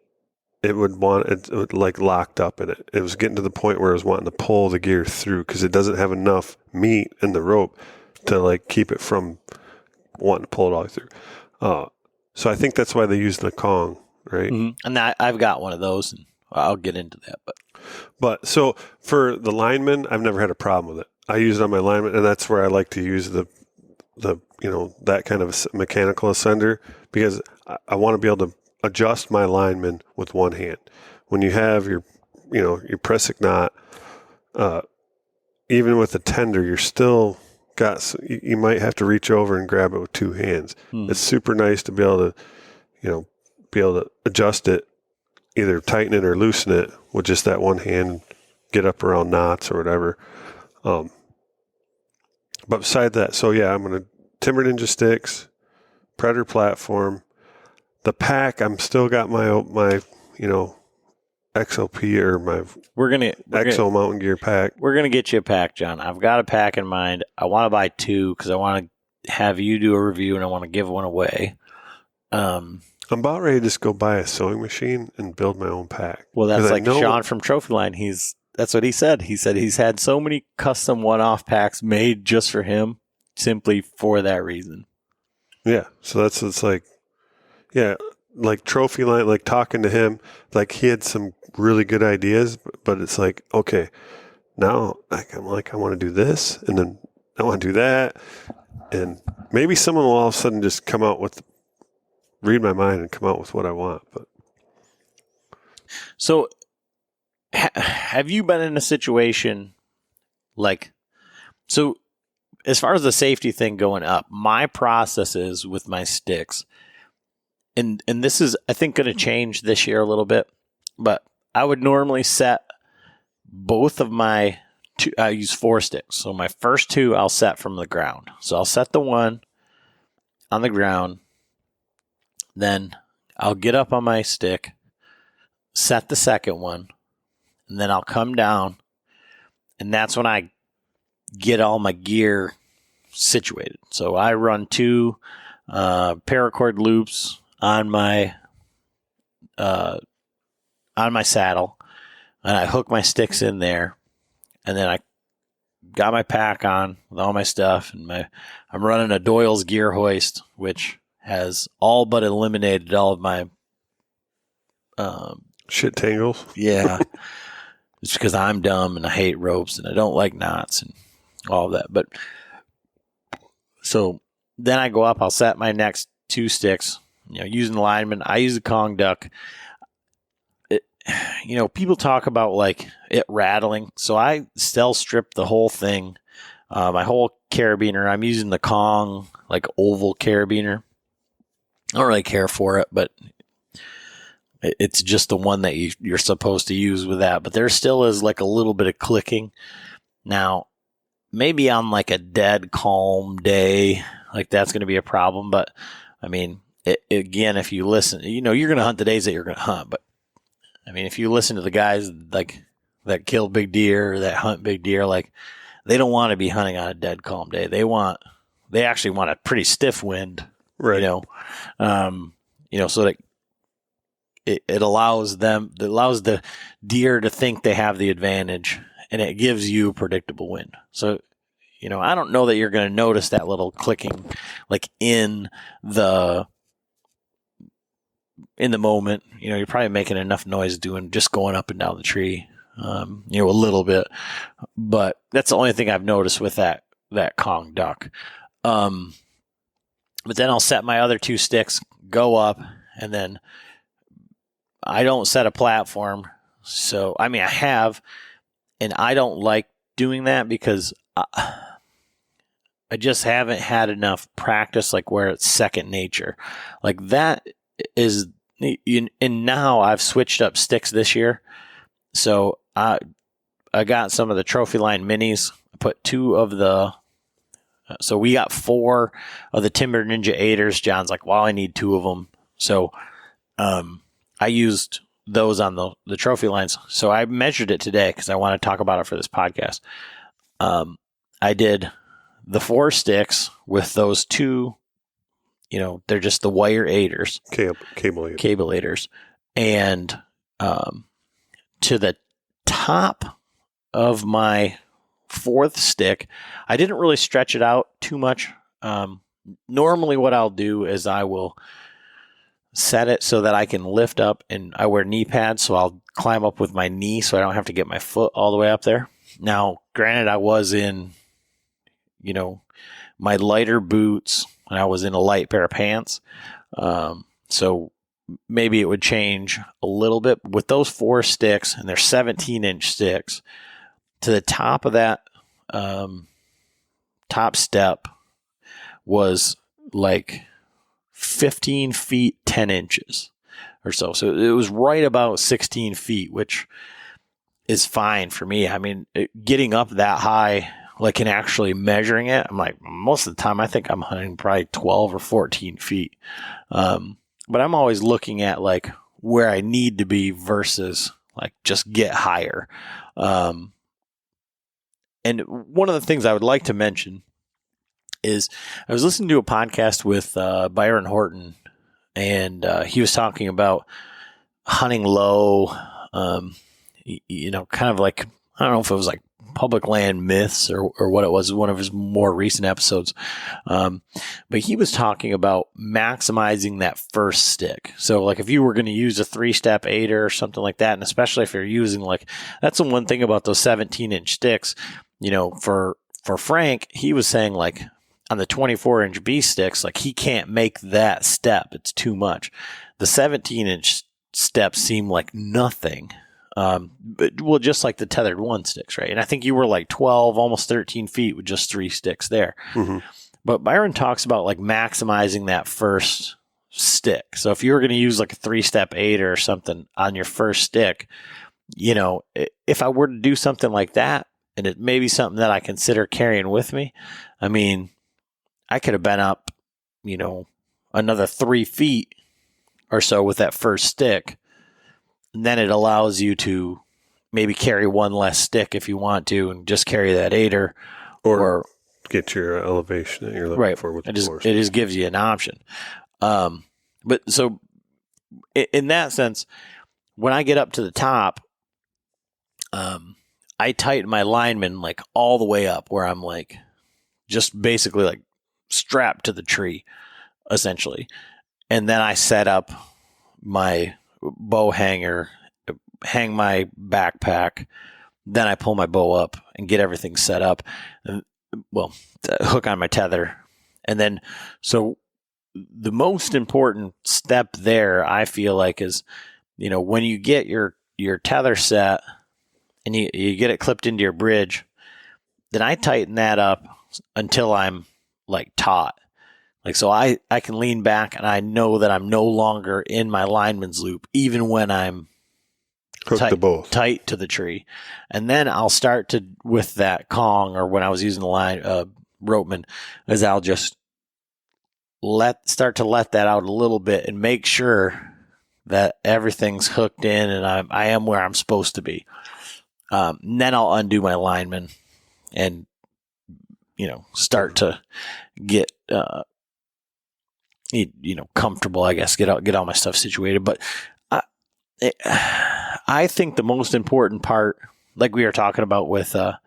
would like locked up in it. It was getting to the point where I was wanting to pull the gear through because it doesn't have enough meat in the rope to like keep it from wanting to pull it all through. So I think that's why they use the Kong, right? Mm-hmm. And I've got one of those, and I'll get into that. But so for the lineman, I've never had a problem with it. I use it on my lineman, and that's where I like to use the that kind of mechanical ascender, because I want to be able to adjust my lineman with one hand. When you have your pressic knot, even with a tender, you're still you might have to reach over and grab it with two hands. It's super nice to be able to adjust it, either tighten it or loosen it with just that one hand, get up around knots or whatever. But beside that, so yeah, I'm going to Timber Ninja sticks, Predator platform. The pack, I'm still got my XLP or my We're gonna XO Mountain Gear pack. We're gonna get you a pack, John. I've got a pack in mind. I want to buy 2 because I want to have you do a review and I want to give one away. I'm about ready to just go buy a sewing machine and build my own pack. Well, that's like Sean from Trophy Line. That's what he said. He said he's had so many custom one-off packs made just for him, simply for that reason. Yeah, so it's like, yeah, like Trophy Line, like talking to him, like he had some really good ideas, but it's like, okay, now I'm like, I want to do this, and then I want to do that, and maybe someone will all of a sudden just come out with, read my mind and come out with what I want. But so, have you been in a situation like, so as far as the safety thing going up, my process is with my sticks, and this is, I think, going to change this year a little bit, but I would normally set both of my I use 4 sticks. So my first 2 I'll set from the ground. So I'll set the one on the ground, then I'll get up on my stick, set the second one, and then I'll come down, and that's when I get all my gear situated. So I run 2 paracord loops on my saddle, and I hook my sticks in there, and then I got my pack on with all my stuff, and I'm running a Doyle's gear hoist, which has all but eliminated all of my shit tangles. Yeah. It's because I'm dumb and I hate ropes and I don't like knots and all of that. But so then I go up, I'll set my next 2 sticks, using the lineman. I use the Kong duck. People talk about like it rattling. So I still strip the whole thing. My whole carabiner, I'm using the Kong like oval carabiner. I don't really care for it, but it's just the one that you're supposed to use with that. But there still is like a little bit of clicking. Now, maybe on like a dead calm day, like that's going to be a problem. But I mean, again, if you listen, you're going to hunt the days that you're going to hunt. But I mean, if you listen to the guys like that kill big deer or that hunt big deer, like they don't want to be hunting on a dead calm day. They actually want a pretty stiff wind, right? So that it allows the deer to think they have the advantage, and it gives you a predictable wind. So, I don't know that you're going to notice that little clicking like in the moment. You're probably making enough noise just going up and down the tree, a little bit. But that's the only thing I've noticed with that Kong duck. But then I'll set my other 2 sticks, go up, and then I don't set a platform. So, I mean, I have, and I don't like doing that because I just haven't had enough practice, like where it's second nature. Like that is, and now I've switched up sticks this year. So I got some of the Trophy Line minis, I put 2 of the, so we got 4 of the Timber Ninja 8ers. John's like, well, I need 2 of them. So, I used those on the Trophy Lines. So I measured it today because I want to talk about it for this podcast. I did the 4 sticks with those 2, they're just the wire 8ers. Cable 8ers. And to the top of my 4th stick, I didn't really stretch it out too much. Normally what I'll do is I will set it so that I can lift up, and I wear knee pads, so I'll climb up with my knee so I don't have to get my foot all the way up there. Now, granted, I was in, my lighter boots, and I was in a light pair of pants. So maybe it would change a little bit. With those 4 sticks, and they're 17-inch sticks, to the top of that top step was like 15 feet, 10 inches or so. So it was right about 16 feet, which is fine for me. I mean, getting up that high, like, and actually measuring it, I'm like, most of the time I think I'm hunting probably 12 or 14 feet. But I'm always looking at like where I need to be versus like just get higher. And one of the things I would like to mention is I was listening to a podcast with Byron Horton, and he was talking about hunting low, kind of like, I don't know if it was like public land myths or what it was, one of his more recent episodes. But he was talking about maximizing that first stick. So like if you were going to use a 3-step aider or something like that, and especially if you're using like, that's the one thing about those 17-inch sticks, for Frank, he was saying like on the 24-inch B sticks, like he can't make that step. It's too much. The 17-inch steps seem like nothing. But just like the tethered 1 sticks, right? And I think you were like 12, almost 13 feet with just 3 sticks there. Mm-hmm. But Byron talks about like maximizing that first stick. So if you were going to use like a 3-step aider or something on your first stick, if I were to do something like that, and it may be something that I consider carrying with me, I mean, I could have been up, another 3 feet or so with that first stick. And then it allows you to maybe carry one less stick if you want to, and just carry that aider, or get your elevation that you're looking for with the force. It just gives you an option. But so in that sense, when I get up to the top, I tighten my lineman like all the way up, where I'm like just basically like strapped to the tree, essentially. And then I set up my bow hanger, hang my backpack, then I pull my bow up and get everything set up, and hook on my tether. And then, so the most important step there, I feel like, is, when you get your tether set and you get it clipped into your bridge, then I tighten that up until I'm like taut. Like, so I can lean back and I know that I'm no longer in my lineman's loop, even when I'm tight to the tree. And then I'll start to, with that Kong, or when I was using the ropeman, is I'll just start to let that out a little bit and make sure that everything's hooked in and I am where I'm supposed to be. And then I'll undo my lineman and, start to get, comfortable, I guess, get all my stuff situated. But I think the most important part, like we were talking about with the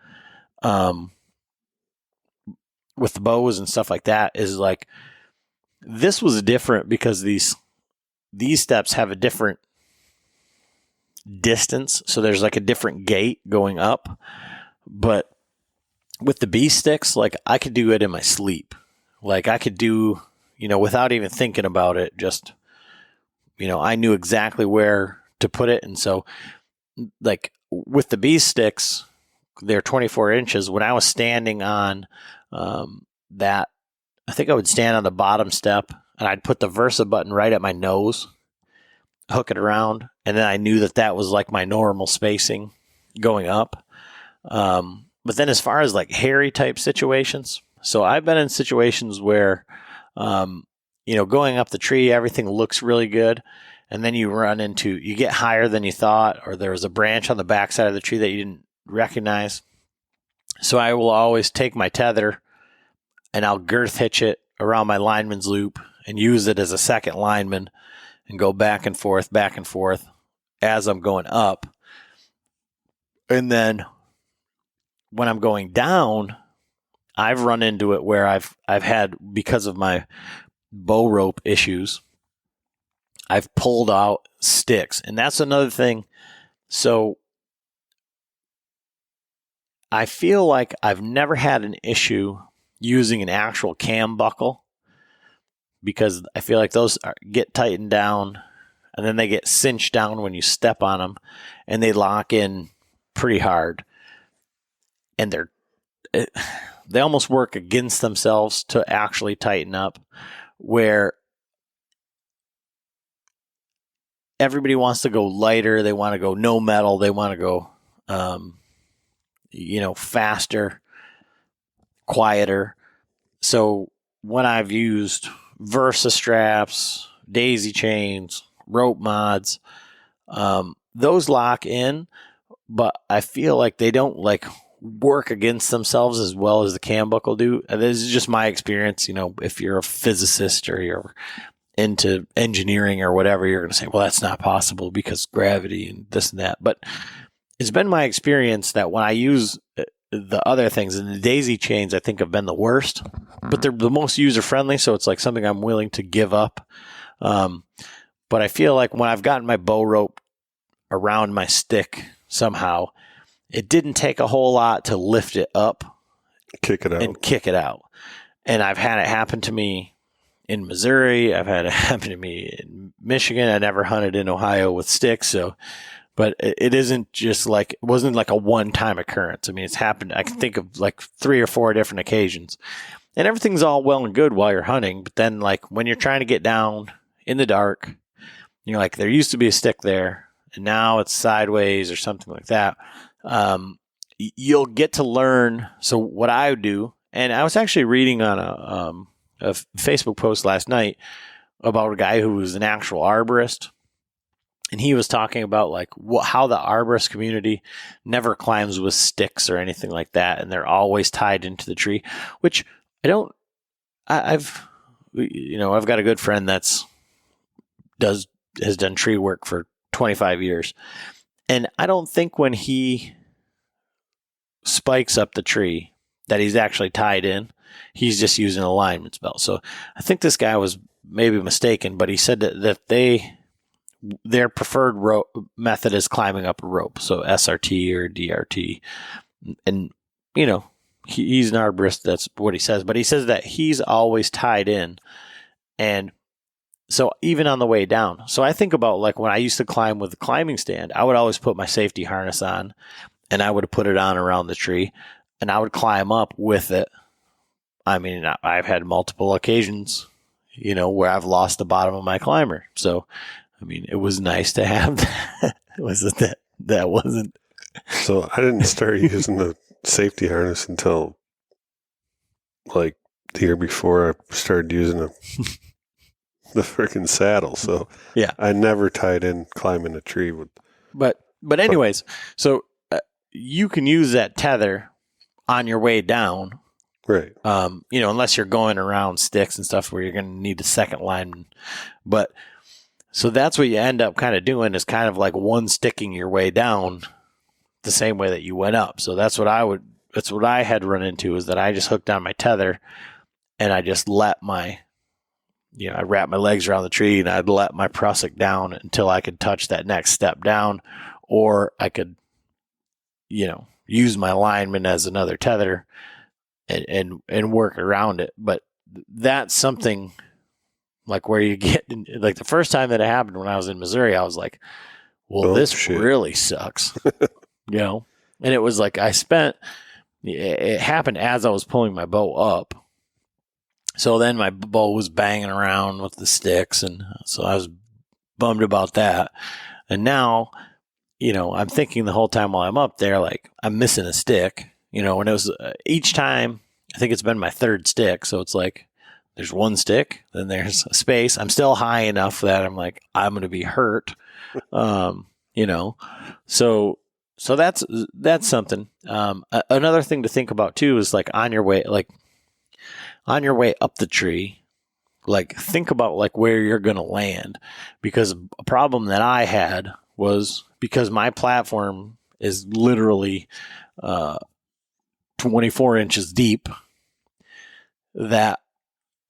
bows and stuff like that, is like, this was different because these steps have a different distance. So there's like a different gate going up. But with the B sticks, like I could do it in my sleep. Like I could do, without even thinking about it, just, I knew exactly where to put it. And so like with the B sticks, they're 24 inches. When I was standing on that, I think I would stand on the bottom step and I'd put the Versa button right at my nose, hook it around. And then I knew that was like my normal spacing going up. But then as far as like hairy type situations, so I've been in situations where, going up the tree, everything looks really good. And then you get higher than you thought, or there was a branch on the backside of the tree that you didn't recognize. So I will always take my tether and I'll girth hitch it around my lineman's loop and use it as a second lineman and go back and forth as I'm going up. And then when I'm going down, I've run into it where I've had, because of my bow rope issues, I've pulled out sticks. And that's another thing. So I feel like I've never had an issue using an actual cam buckle, because I feel like those get tightened down and then they get cinched down when you step on them and they lock in pretty hard. And they almost work against themselves to actually tighten up, where everybody wants to go lighter. They want to go no metal. They want to go, faster, quieter. So when I've used Versa straps, daisy chains, rope mods, those lock in, but I feel like they don't like work against themselves as well as the cam buckle do. And this is just my experience. If you're a physicist or you're into engineering or whatever, you're going to say, well, that's not possible because gravity and this and that. But it's been my experience that when I use the other things, and the daisy chains I think have been the worst, but they're the most user friendly. So it's like something I'm willing to give up. But I feel like when I've gotten my bow rope around my stick somehow, it didn't take a whole lot to lift it up, kick it out. And I've had it happen to me in Missouri. I've had it happen to me in Michigan. I never hunted in Ohio with sticks. But it isn't just like, it wasn't like a one-time occurrence. I mean, it's happened. I can think of like 3 or 4 different occasions, and everything's all well and good while you're hunting. But then like when you're trying to get down in the dark, you're like, there used to be a stick there and now it's sideways or something like that. You'll get to learn. So what I would do, and I was actually reading on a Facebook post last night about a guy who was an actual arborist, and he was talking about like how the arborist community never climbs with sticks or anything like that, and they're always tied into the tree. Which I've got a good friend has done tree work for 25 years, and I don't think when he spikes up the tree that he's actually tied in. He's just using a lineman's belt. So I think this guy was maybe mistaken, but he said that their preferred method is climbing up a rope. So SRT or DRT. And, he's an arborist. That's what he says. But he says that he's always tied in. And so even on the way down. So I think about like when I used to climb with the climbing stand, I would always put my safety harness on, and I would put it on around the tree, and I would climb up with it. I mean, I've had multiple occasions, where I've lost the bottom of my climber. So, I mean, it was nice to have that. That wasn't. So I didn't start using the safety harness until like the year before I started using the freaking saddle. So yeah, I never tied in climbing a tree with. But anyways, so you can use that tether on your way down. Right. Unless you're going around sticks and stuff where you're going to need a second lineman. But so that's what you end up kind of doing, is kind of like one sticking your way down the same way that you went up. So that's what I had run into, is that I just hooked on my tether and I just let I wrapped my legs around the tree and I'd let my prusik down until I could touch that next step down, or I could, use my lineman as another tether and work around it. But that's something like where you get, like the first time that it happened when I was in Missouri, I was like, well, this really sucks, and it was like, it happened as I was pulling my bow up. So then my bow was banging around with the sticks. And so I was bummed about that. And now, I'm thinking the whole time while I'm up there, like I'm missing a stick, and it was each time, I think it's been my third stick. So it's like, there's one stick, then there's a space. I'm still high enough that I'm like, I'm going to be hurt. So that's something. Another thing to think about too is like on your way up the tree, like think about like where you're going to land, because a problem that I had was because my platform is literally 24 inches deep, that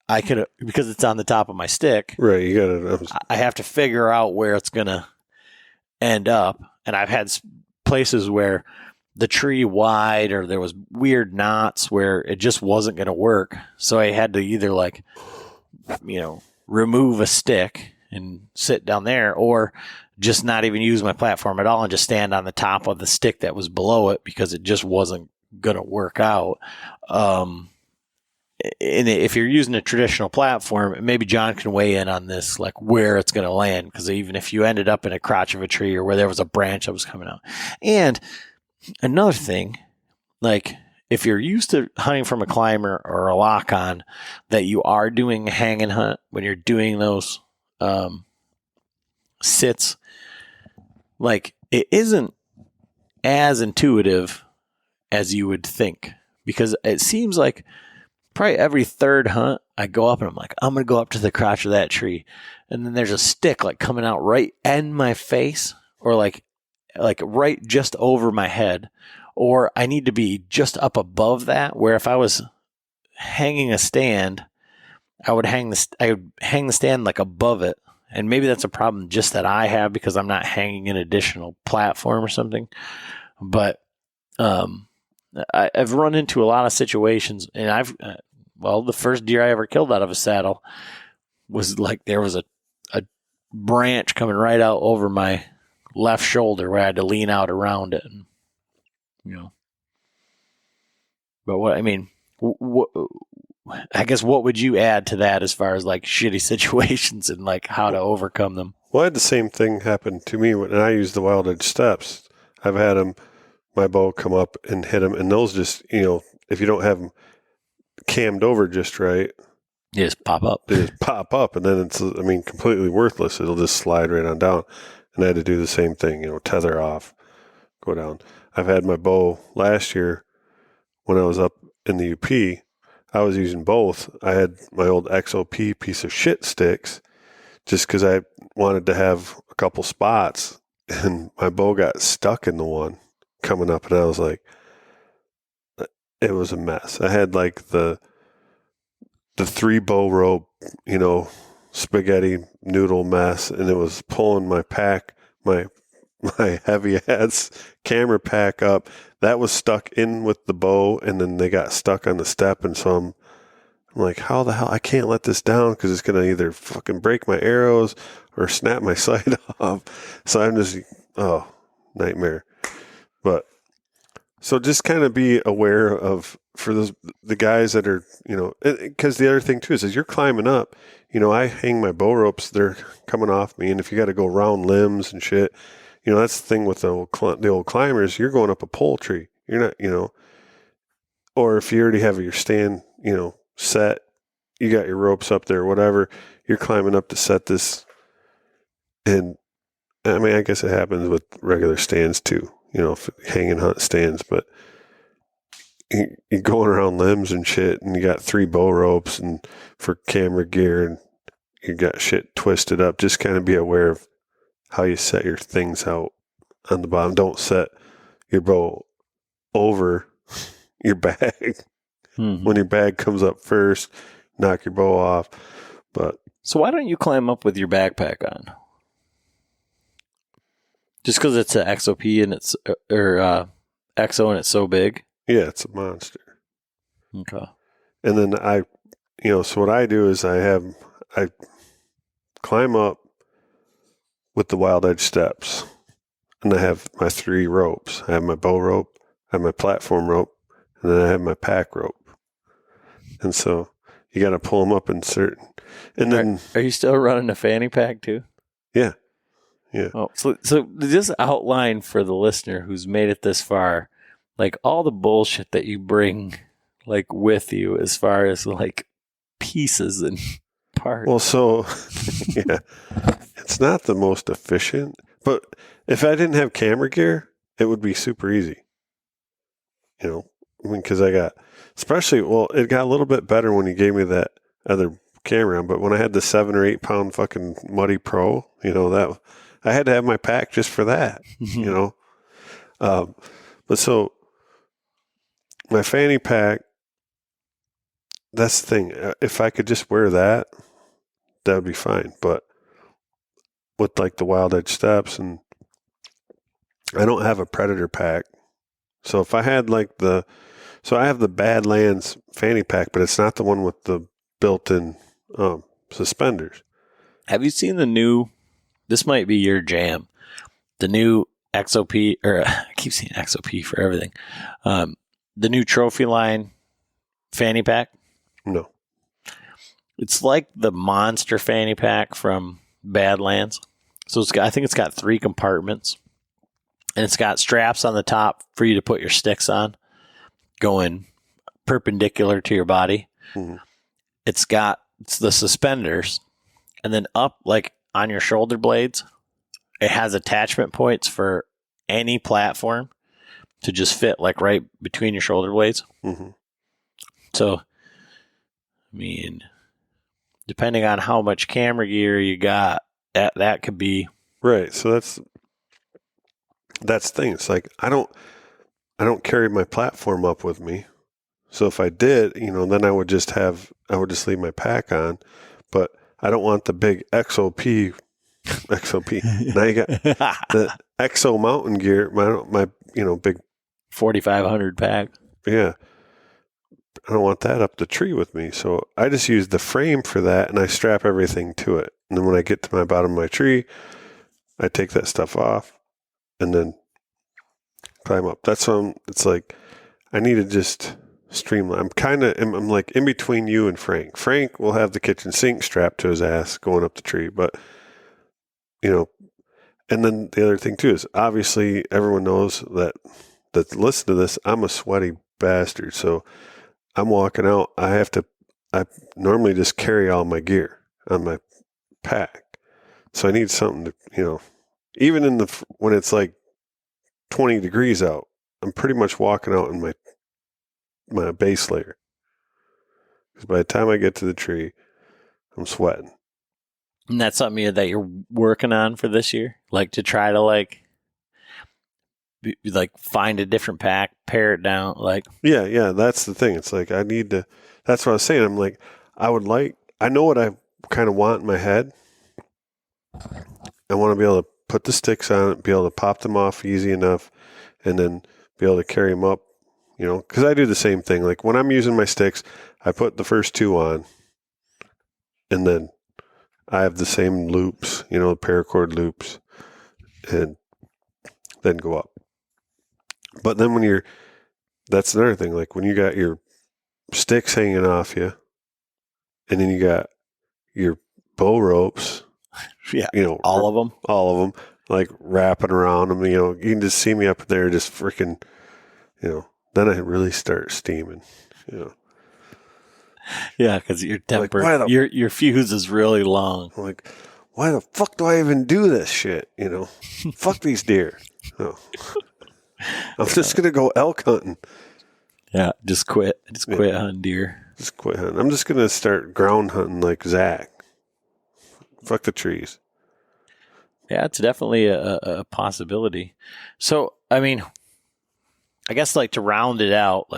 I could, because it's on the top of my stick. Right. You got to. I have to figure out where it's going to end up. And I've had places where the tree wide, or there was weird knots where it just wasn't going to work. So I had to either like, remove a stick and sit down there, or just not even use my platform at all and just stand on the top of the stick that was below it, because it just wasn't going to work out. And if you're using a traditional platform, maybe John can weigh in on this, like where it's going to land. Because even if you ended up in a crotch of a tree, or where there was a branch that was coming out. And another thing, like if you're used to hunting from a climber or a lock on, that you are doing a hang and hunt, when you're doing those sits, like it isn't as intuitive as you would think, because it seems like probably every third hunt I go up and I'm like, I'm going to go up to the crotch of that tree. And then there's a stick like coming out right in my face, or like right just over my head, or I need to be just up above that, where if I was hanging a stand, I would hang the stand like above it. And maybe that's a problem just that I have because I'm not hanging an additional platform or something. But I've run into a lot of situations, and the first deer I ever killed out of a saddle was like there was a branch coming right out over my left shoulder where I had to lean out around it. And, but what I mean, I guess what would you add to that as far as like shitty situations and like how to overcome them? Well, I had the same thing happen to me when I used the Wild Edge steps. I've had my bow come up and hit them, and those just, if you don't have them cammed over just right, they just pop up. They just pop up, and then it's, completely worthless. It'll just slide right on down. And I had to do the same thing, tether off, go down. I've had my bow last year when I was up in the UP. I was using both. I had my old XOP piece of shit sticks just because I wanted to have a couple spots, and my bow got stuck in the one coming up, and I was like, it was a mess. I had like the 3 bow rope, spaghetti noodle mess, and it was pulling my pack, my heavy ass camera pack up. That was stuck in with the bow, and then they got stuck on the step, and so I'm like, how the hell? I can't let this down because it's going to either fucking break my arrows or snap my sight off. So I'm just, nightmare. But so just kind of be aware of, for the guys that are, because the other thing too is as you're climbing up, I hang my bow ropes, they're coming off me. And if you got to go round limbs and shit, that's the thing with the old climbers, you're going up a pole tree. You're not, or if you already have your stand, set, you got your ropes up there, whatever, you're climbing up to set this. And I guess it happens with regular stands too, hanging hunt stands, but you're going around limbs and shit, and you got 3 bow ropes and for camera gear, and you got shit twisted up. Just kind of be aware of how you set your things out on the bottom. Don't set your bow over your bag. Mm-hmm. When your bag comes up first, knock your bow off. But so why don't you climb up with your backpack on? Just because it's an XOP and it's XO and it's so big? Yeah, it's a monster. Okay. And then so what I do is I climb up with the Wild Edge steps, and I have my 3 ropes. I have my bow rope, I have my platform rope, and then I have my pack rope. And so you got to pull them up in certain. And then, are you still running a fanny pack too? Yeah. Yeah. Oh, so just outline for the listener who's made it this far, like all the bullshit that you bring, like with you as far as like pieces and parts. Well, so yeah, it's not the most efficient, but if I didn't have camera gear, it would be super easy. Because I got, it got a little bit better when you gave me that other camera, but when I had the 7 or 8 pound fucking Muddy Pro, that I had to have my pack just for that, but so my fanny pack, that's the thing. If I could just wear that would be fine. But with like the Wild Edge steps, and I don't have a Predator pack. So if I had so I have the Badlands fanny pack, but it's not the one with the built-in suspenders. Have you seen the new, this might be your jam, the new XOP, or I keep saying XOP for everything, the new Trophy Line fanny pack? No. It's like the monster fanny pack from Badlands. So I think it's got 3 compartments, and it's got straps on the top for you to put your sticks on, going perpendicular to your body. Mm-hmm. It's the suspenders, and then up like on your shoulder blades, it has attachment points for any platform to just fit like right between your shoulder blades. Mm-hmm. So, I mean, depending on how much camera gear you got, that could be right. So that's the thing. It's like I don't carry my platform up with me. So if I did, then I would just leave my pack on, but I don't want the big XOP. Now you got the XO mountain gear, my big 4,500 pack. Yeah. I don't want that up the tree with me. So I just use the frame for that and I strap everything to it. And then when I get to my bottom of my tree, I take that stuff off and then climb up. That's when it's like I need to just streamline. I'm like in between you and Frank. Frank will have the kitchen sink strapped to his ass going up the tree, but and then the other thing too is obviously everyone knows that listen to this, I'm a sweaty bastard. So I'm walking out. I normally just carry all my gear on my pack. So I need something to, even when it's like 20 degrees out, I'm pretty much walking out in my base layer. Because by the time I get to the tree, I'm sweating. And that's something that you're working on for this year? Like to try to find a different pack, pare it down, Yeah, that's the thing. It's like that's what I was saying. I'm like, I know what I kind of want in my head. I want to be able to put the sticks on it, be able to pop them off easy enough, and then be able to carry them up, because I do the same thing. Like when I'm using my sticks, I put the first two on, and then I have the same loops, the paracord loops, and then go up. But then that's another thing, like when you got your sticks hanging off you, and then you got your bow ropes, yeah, all of them, like wrapping around them, you can just see me up there just freaking, then I really start steaming, Yeah, because your temper, your fuse is really long. I'm like, why the fuck do I even do this shit? Fuck these deer. I'm just gonna go elk hunting. Yeah, just quit. Just quit hunting deer. Just quit hunting. I'm just gonna start ground hunting like Zach. Fuck the trees. Yeah, it's definitely a possibility. So, I mean, I guess to round it out,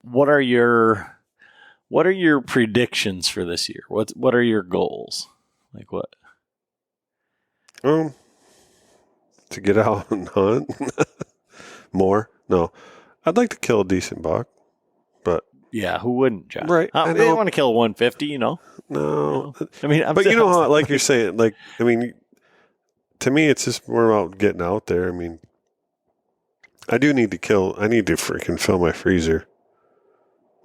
what are your predictions for this year? What are your goals? What? To get out and hunt more. No, I'd like to kill a decent buck, but yeah, who wouldn't, John? Right? I don't want to kill a 150. No. I mean, but how, like you're saying, to me, it's just more about getting out there. I mean, I need to freaking fill my freezer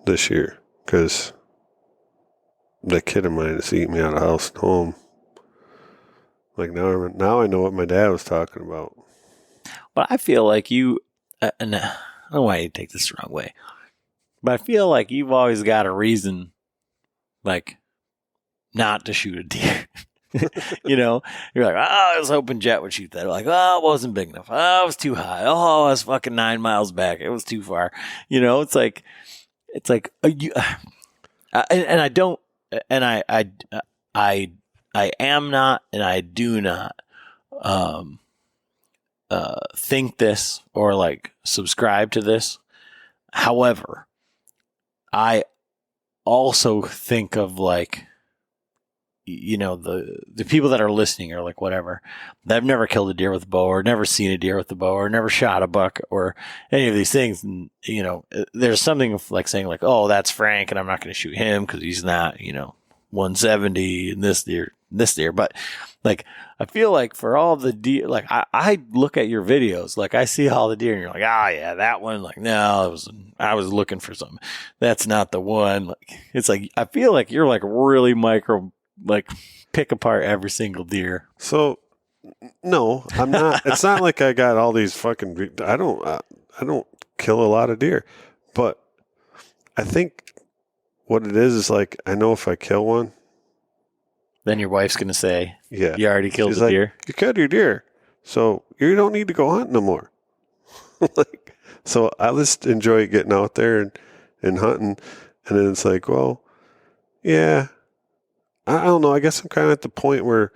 this year because that kid of mine is eating me out of house and home. Like now I know what my dad was talking about. But I feel like you, and I don't know why you take this the wrong way, but I feel like you've always got a reason, not to shoot a deer. You're like, I was hoping Jet would shoot that. Like, it wasn't big enough. It was too high. I was fucking 9 miles back. It was too far. It's like, and I don't, and I am not, and I do not, think this or subscribe to this. However, I also think of the people that are listening are whatever. They've never killed a deer with a bow or never seen a deer with a bow or never shot a buck or any of these things. And, there's something of saying oh, that's Frank and I'm not going to shoot him because he's not, 170 and this deer. But I feel for all the deer, I look at your videos, I see all the deer and you're like, yeah, that one. No, I was looking for something. That's not the one. It's I feel you're really micro, pick apart every single deer. So no, I'm not. It's not like I got all these fucking, I don't kill a lot of deer, but I think what it is I know if I kill one, then your wife's going to say, yeah, you already killed a deer. You killed your deer, so you don't need to go hunt no more. Like, so I just enjoy getting out there and hunting. And then it's like, well, yeah, I don't know. I guess I'm kind of at the point where,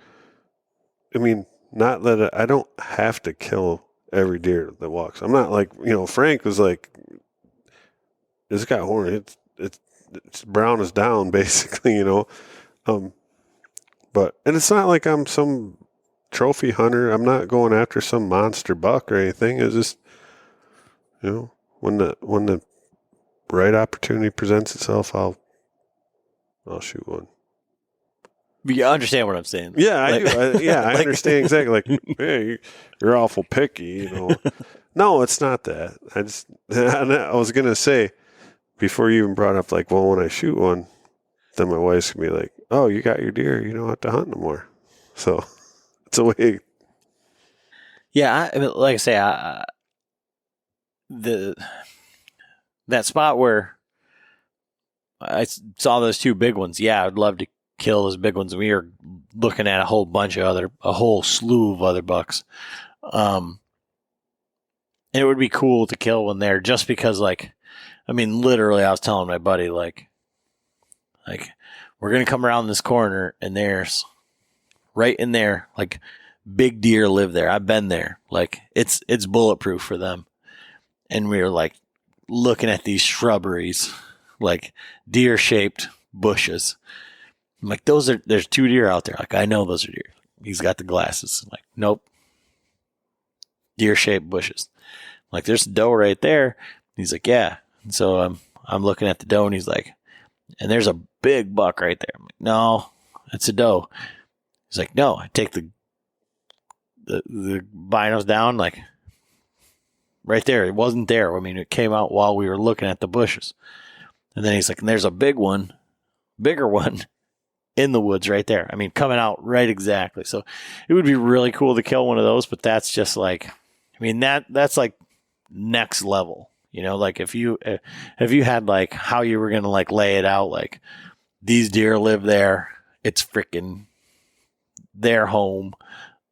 I mean, not that I don't have to kill every deer that walks. I'm not like, Frank was like, it's got horn. It's brown is down basically, but, and it's not like I'm some trophy hunter. I'm not going after some monster buck or anything. It's just, when the right opportunity presents itself, I'll shoot one. You understand what I'm saying? Yeah, I do. I understand exactly. Like, hey, you're awful picky, No, it's not that. I was going to say, before you even brought up, like, well, when I shoot one, then my wife's going to be like, oh, you got your deer. You don't have to hunt no more. So it's a way. Yeah, I mean, like I say, that spot where I saw those two big ones, yeah, I'd love to kill those big ones. We were looking at a whole slew of other bucks. And it would be cool to kill one there just because, like, I mean, literally, I was telling my buddy, like we're going to come around this corner and there's right in there, like, big deer live there. I've been there. Like, it's bulletproof for them. And we were like looking at these shrubberies, like deer shaped bushes. I'm like, there's two deer out there. Like, I know those are deer. He's got the glasses. I'm like, nope. Deer shaped bushes. I'm like, there's a doe right there. He's like, yeah. And so I'm looking at the doe and he's like, and there's a big buck right there. I'm like, no, it's a doe. He's like, no, I take the binos down, like, right there. It wasn't there. I mean, it came out while we were looking at the bushes. And then he's like, and there's a bigger one in the woods right there. I mean, coming out right exactly. So it would be really cool to kill one of those, but that's just like, I mean, that's like next level, like if you had like how you were going to like lay it out, like these deer live there. It's freaking their home.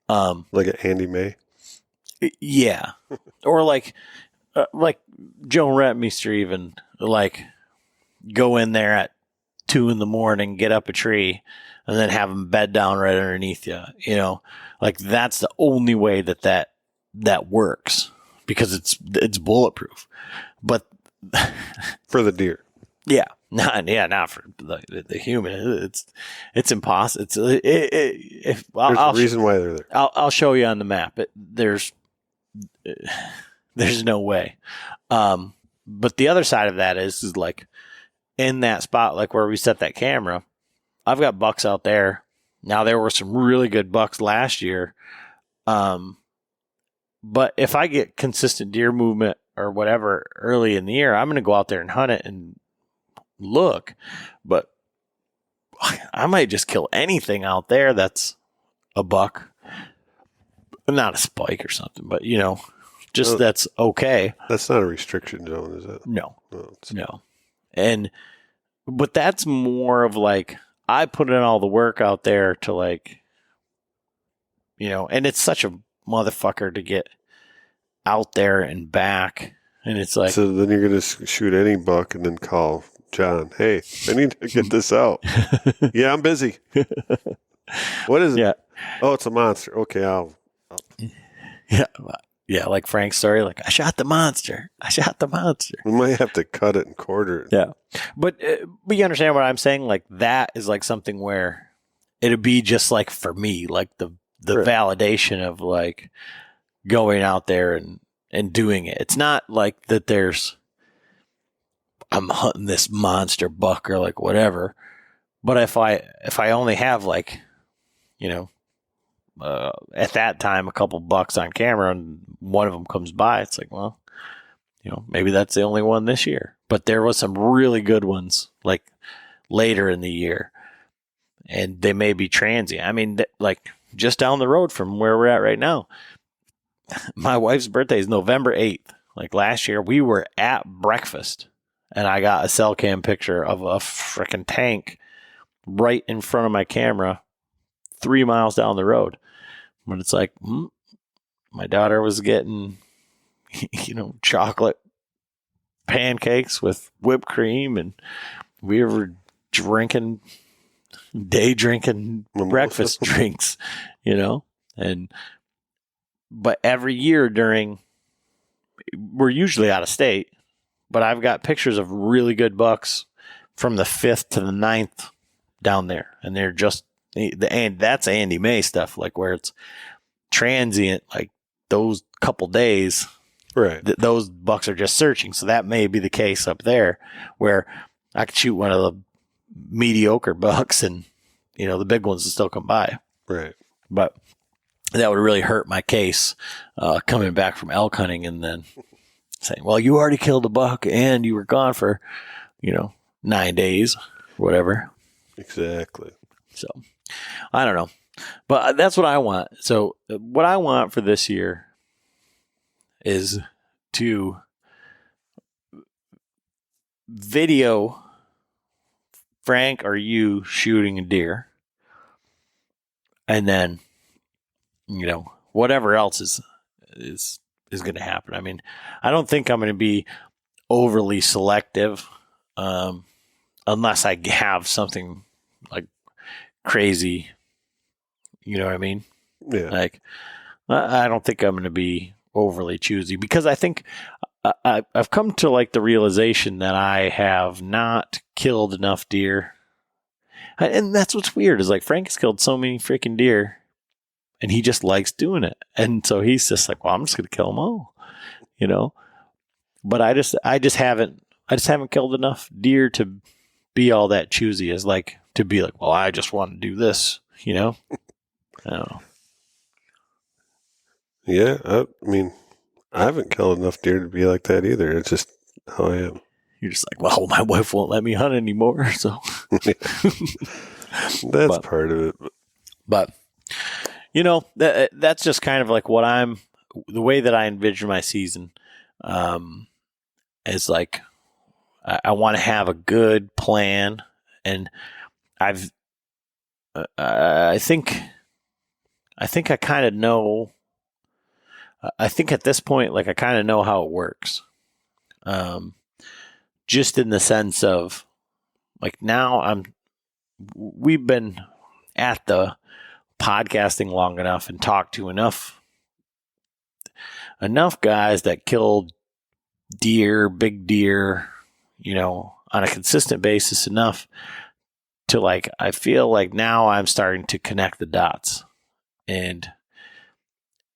Like an Andy May. Yeah. Or like Joe Rentmeester even, like, go in there at 2 a.m, get up a tree, and then have them bed down right underneath you. Like, that's the only way that works, because it's bulletproof. But for the deer, yeah, not for the human. It's impossible. There's a reason why they're there. I'll show you on the map. There's no way. But the other side of that is like, in that spot, like where we set that camera, I've got bucks out there. Now, there were some really good bucks last year. But if I get consistent deer movement or whatever early in the year, I'm going to go out there and hunt it and look. But I might just kill anything out there that's a buck. Not a spike or something, but, that's okay. That's not a restriction zone, is it? No. No. But that's more of like, I put in all the work out there to, like, and it's such a motherfucker to get out there and back. And it's like, so then you're going to shoot any buck and then call John, hey, I need to get this out. Yeah, I'm busy. What is it? Yeah. Oh, it's a monster. Okay, I'll. Yeah, like Frank's story, like, I shot the monster. We might have to cut it and quarter it. Yeah. But you understand what I'm saying? Like, that is like something where it'd be just like, for me, like the right. Validation of like going out there and doing it. It's not like that I'm hunting this monster buck or like whatever. But if I only have like, at that time, a couple bucks on camera and one of them comes by, it's like, well, maybe that's the only one this year. But there was some really good ones like later in the year, and they may be transient. I mean, like just down the road from where we're at right now, my wife's birthday is November 8th. Like last year, we were at breakfast and I got a cell cam picture of a freaking tank right in front of my camera 3 miles down the road. But it's like, my daughter was getting, chocolate pancakes with whipped cream, and we were drinking breakfast drinks, but every year we're usually out of state, but I've got pictures of really good bucks from the 5th to the 9th down there. And they're just, that's Andy May stuff, like where it's transient, like those couple days, right? Those bucks are just searching. So that may be the case up there where I could shoot one of the mediocre bucks and, the big ones will still come by. Right. But that would really hurt my case coming back from elk hunting and then saying, well, you already killed a buck and you were gone for, 9 days, whatever. Exactly. So I don't know, but that's what I want. So what I want for this year is to video Frank or you shooting a deer. And then, whatever else is going to happen. I mean, I don't think I'm going to be overly selective, unless I have something like crazy. You know what I mean? Yeah. Like, I don't think I'm going to be overly choosy because I think I've come to like the realization that I have not killed enough deer. And that's what's weird is like Frank has killed so many freaking deer and he just likes doing it. And so he's just like, well, I'm just going to kill them all, but I just haven't killed enough deer to be all that choosy as like to be like, well, I just want to do this, I don't know. Yeah. I mean, I haven't killed enough deer to be like that either. It's just how I am. You're just like, well, my wife won't let me hunt anymore. So that's part of it. But, that's just kind of like the way that I envision my season is like, I want to have a good plan. And I think I kind of know, I think at this point, like I kind of know how it works. Just in the sense of like now we've been at the podcasting long enough and talked to enough guys that killed big deer, on a consistent basis enough to like, I feel like now I'm starting to connect the dots and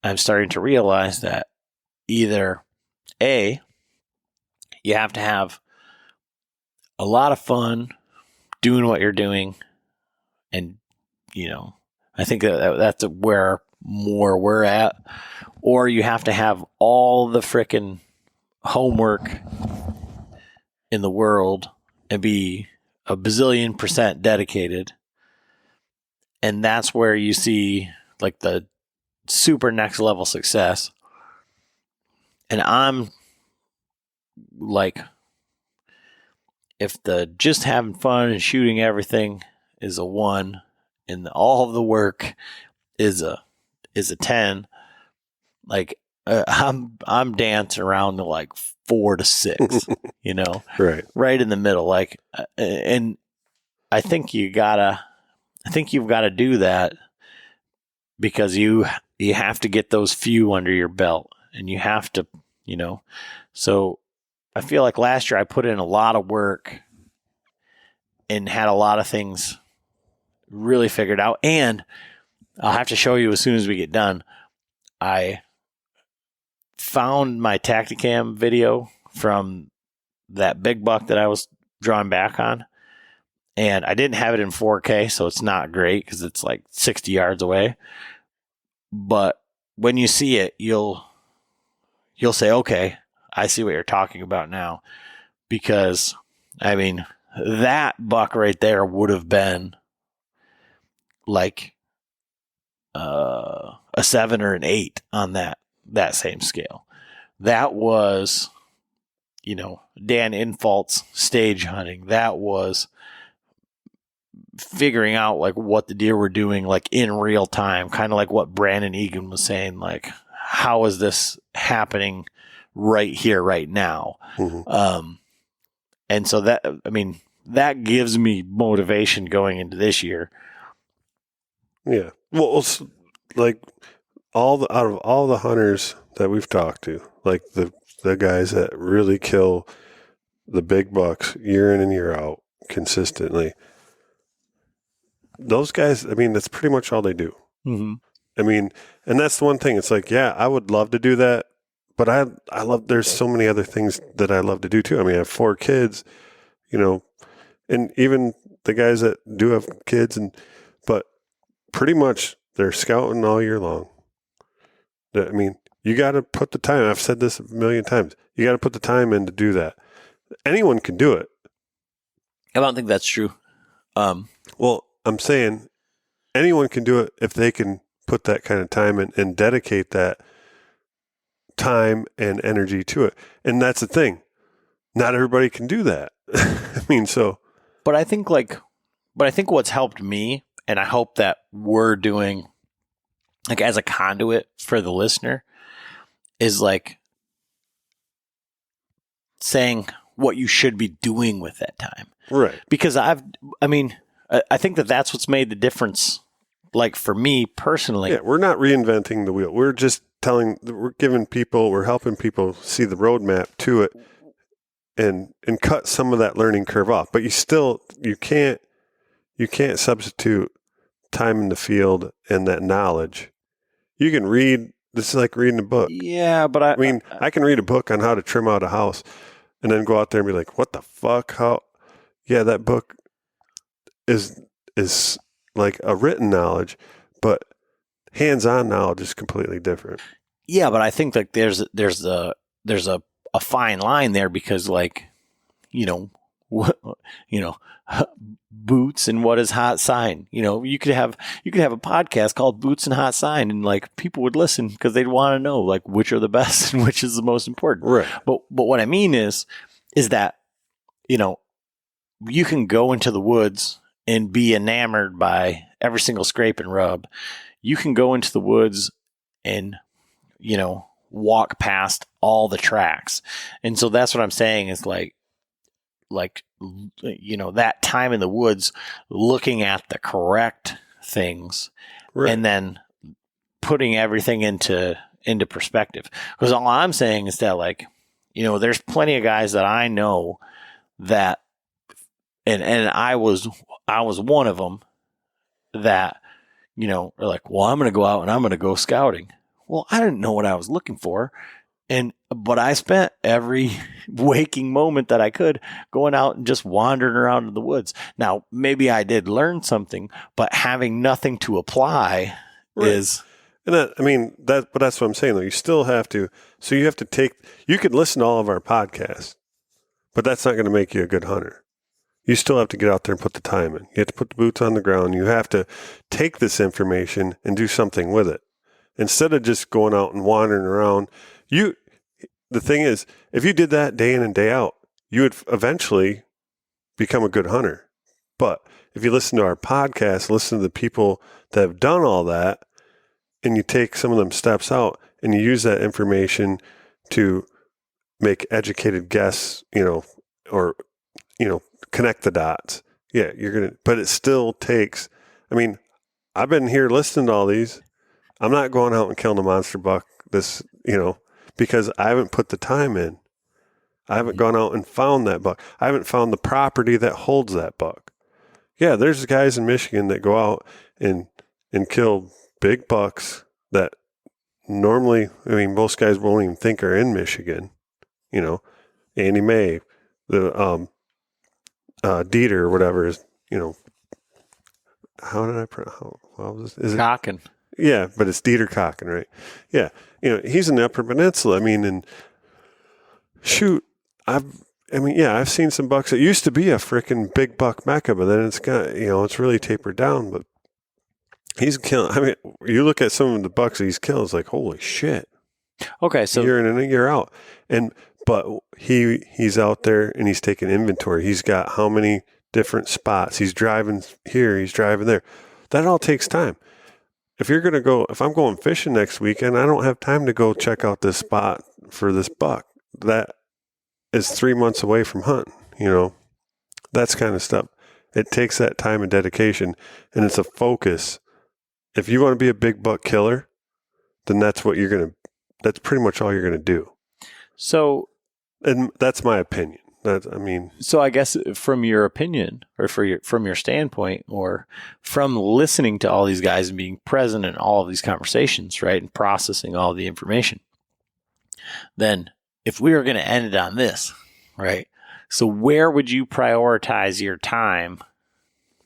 I'm starting to realize that either A, you have to have a lot of fun doing what you're doing. And, I think that's where more we're at. Or you have to have all the frickin' homework in the world and be a bazillion % dedicated. And that's where you see like the super next level success. And I'm like, if the just having fun and shooting everything is a 1 and all of the work is a 10, like I'm dancing around to like 4 to 6, right in the middle. Like, and I think you've got to do that because you have to get those few under your belt and you have to, so I feel like last year I put in a lot of work and had a lot of things really figured out. And I'll have to show you as soon as we get done. I found my Tacticam video from that big buck that I was drawing back on. And I didn't have it in 4K, so it's not great because it's like 60 yards away. But when you see it, you'll say, okay, I see what you're talking about now. Because, I mean, that buck right there would have been like a 7 or an 8 on that same scale. That was, Dan Infalt's stage hunting. That was figuring out like what the deer were doing like in real time, kind of like what Brandon Egan was saying, like how is this happening right here, right now. And so that gives me motivation going into this year. Yeah. Well, like out of all the hunters that we've talked to, like the guys that really kill the big bucks year in and year out consistently, those guys, that's pretty much all they do. Mm-hmm. And that's the one thing. It's like, yeah, I would love to do that, but I love, there's so many other things that I love to do too. I have 4 kids, and even the guys that do have kids, but pretty much they're scouting all year long. You got to put the time. I've said this a million times. You got to put the time in to do that. Anyone can do it. I don't think that's true. Well, I'm saying anyone can do it if they can put that kind of time in and dedicate that time and energy to it. And that's the thing. Not everybody can do that. But I think what's helped me, and I hope that we're doing like as a conduit for the listener, is like saying what you should be doing with that time. Right. Because I think that's what's made the difference. Like for me personally. Yeah, we're not reinventing the wheel. We're just we're helping people see the roadmap to it and cut some of that learning curve off. But you can't substitute time in the field and that knowledge. You can read, this is like reading a book. Yeah, but I can read a book on how to trim out a house and then go out there and be like, what the fuck? That book is like a written knowledge, but hands-on knowledge is completely different. Yeah, but I think like there's a fine line there because boots and what is hot sign. You could have a podcast called Boots and Hot Sign, and like people would listen because they'd want to know like which are the best and which is the most important. Right. But what I mean is that you can go into the woods and be enamored by every single scrape and rub. You can go into the woods and walk past all the tracks. And so that's what I'm saying is like that time in the woods, looking at the correct things, right, and then putting everything into perspective. Because all I'm saying is that there's plenty of guys that I know that, and I was one of them that, are like, well, I'm going to go out and I'm going to go scouting. Well, I didn't know what I was looking for. But I spent every waking moment that I could going out and just wandering around in the woods. Now, maybe I did learn something, but having nothing to apply is. And but that's what I'm saying though. You still have to, so you have to you could listen to all of our podcasts, but that's not going to make you a good hunter. You still have to get out there and put the time in. You have to put the boots on the ground. You have to take this information and do something with it. Instead of just going out and wandering around, the thing is, if you did that day in and day out, you would eventually become a good hunter. But if you listen to our podcast, listen to the people that have done all that, and you take some of them steps out and you use that information to make educated guesses, or connect the dots. Yeah, but it still takes, I've been here listening to all these. I'm not going out and killing a monster buck because I haven't put the time in. I haven't gone out and found that buck. I haven't found the property that holds that buck. Yeah, there's guys in Michigan that go out and kill big bucks that normally, most guys won't even think are in Michigan. Andy May, the Dieter or whatever is, how did I pronounce? Is it Cocken? Yeah, but it's Dieter Cocken, right? Yeah, he's in the Upper Peninsula. And shoot, I've seen some bucks. It used to be a freaking big buck mecca, but then it's got, it's really tapered down. But he's killing. You look at some of the bucks that he's killed, it's like, holy shit. Okay, so year in and a year out, but he's out there and he's taking inventory. He's got how many different spots. He's driving here. He's driving there. That all takes time. If I'm going fishing next weekend, I don't have time to go check out this spot for this buck that is 3 months away from hunting, you know, that's kind of stuff. It takes that time and dedication, and it's a focus. If you want to be a big buck killer, then that's that's pretty much all you're going to do. So, and that's my opinion. So I guess from your opinion, or from your standpoint, or from listening to all these guys and being present in all of these conversations, right, and processing all the information, then if we were going to end it on this, right, so where would you prioritize your time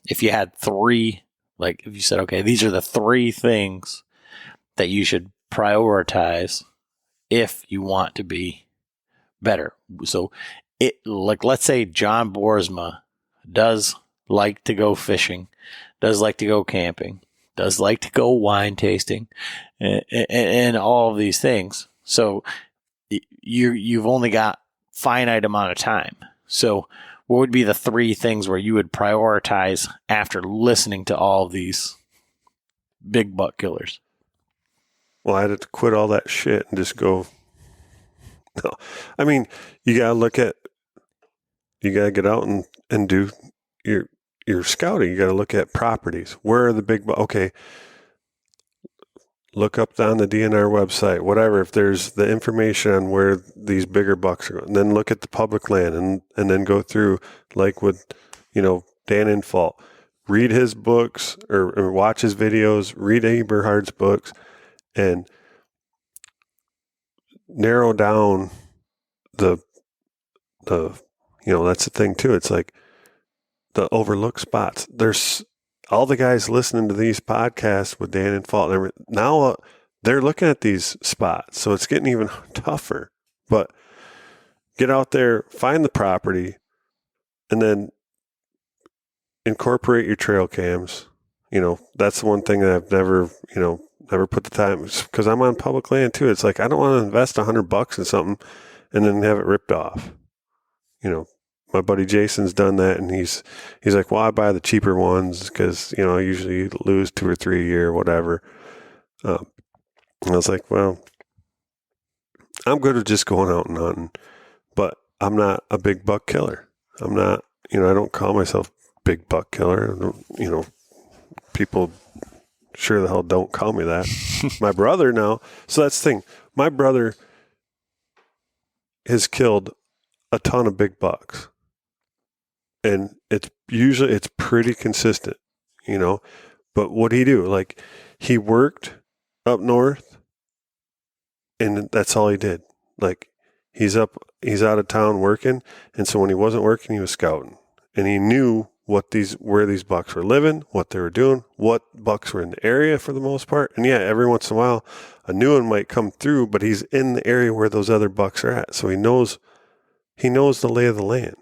if you had three, like if you said, okay, these are the three things that you should prioritize if you want to be better? So let's say John Boersma does like to go fishing, does like to go camping, does like to go wine tasting, and all of these things. So you've only got finite amount of time. So what would be the three things where you would prioritize after listening to all of these big buck killers? Well, I'd have to quit all that shit and just go. No, I mean, you gotta get out and do your scouting. You gotta look at properties. Where are the big bucks? Okay, look up on the DNR website, whatever, if there's the information on where these bigger bucks are going. And then look at the public land and then go through, like with, Dan Infalt. Read his books or watch his videos, read Eberhard's books, and narrow down the that's the thing too. It's like the overlooked spots. There's all the guys listening to these podcasts with Dan Infalt. Now they're looking at these spots, so it's getting even tougher. But get out there, find the property, and then incorporate your trail cams. That's the one thing that I've never put the time, because I'm on public land too. It's like, I don't want to invest $100 in something and then have it ripped off. My buddy Jason's done that, and he's like, well, I buy the cheaper ones because, I usually lose 2 or 3 a year or whatever. And I was like, well, I'm good at just going out and hunting, but I'm not a big buck killer. I'm not, I don't call myself big buck killer. People sure the hell don't call me that. My brother now. So that's the thing. My brother has killed a ton of big bucks. And it's pretty consistent, But what'd he do? Like, he worked up north, and that's all he did. Like, he's out of town working, and so when he wasn't working, he was scouting. And he knew where these bucks were living, what they were doing, what bucks were in the area for the most part. And yeah, every once in a while, a new one might come through, but he's in the area where those other bucks are at. So he knows the lay of the land.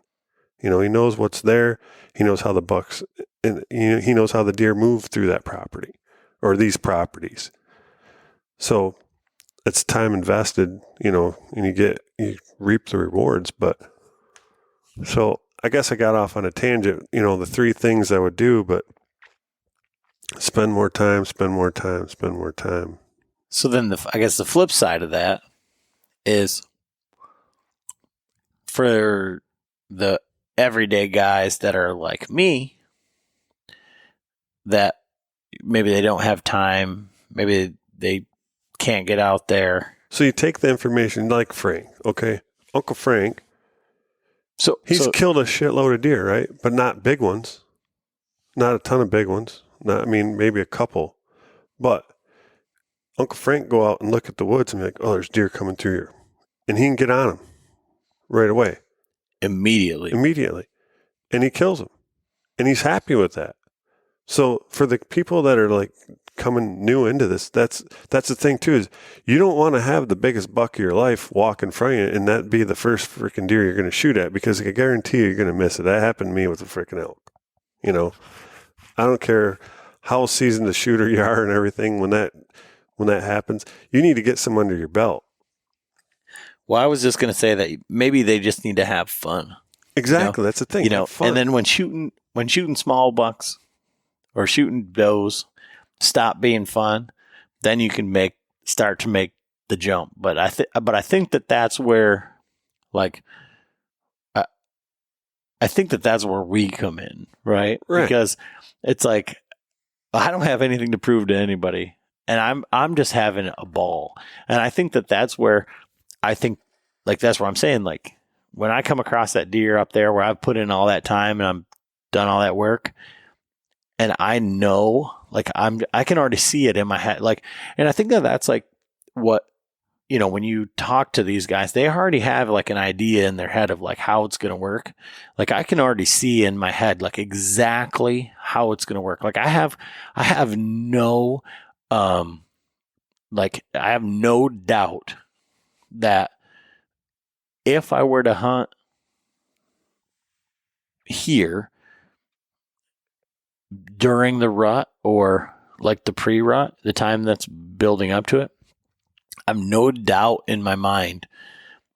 He knows what's there. He knows how the bucks, and he knows how the deer move through that property or these properties. So it's time invested, and you reap the rewards. But so I guess I got off on a tangent, the three things I would do, but spend more time. So then I guess the flip side of that is for the everyday guys that are like me, that maybe they don't have time, maybe they can't get out there. So you take the information like Frank, okay? Uncle Frank, he's killed a shitload of deer, right? But not big ones. Not a ton of big ones. Maybe a couple. But Uncle Frank go out and look at the woods and be like, oh, there's deer coming through here. And he can get on them right away. Immediately. And he kills them. And he's happy with that. So for the people that are like coming new into this, that's the thing too, is you don't want to have the biggest buck of your life walk in front of you and that be the first freaking deer you're going to shoot at, because I guarantee you're going to miss it. That happened to me with a freaking elk. I don't care how seasoned a shooter you are and everything, when that happens, you need to get some under your belt. Well, I was just going to say that maybe they just need to have fun. Exactly. That's the thing. And then when shooting small bucks or shooting does stop being fun, then you can start to make the jump. But I think that that's where, like, I think that that's where we come in, right? Because it's like I don't have anything to prove to anybody, and I'm just having a ball. And I think that that's where I think, like, that's what I'm saying. Like, when I come across that deer up there where I've put in all that time and I'm done all that work, and I know, like, I can already see it in my head. Like, and I think that that's like what, when you talk to these guys, they already have like an idea in their head of like how it's going to work. Like, I can already see in my head, like, exactly how it's going to work. Like, I have no, I have no doubt that if I were to hunt here during the rut or like the pre-rut, the time that's building up to it, I have no doubt in my mind,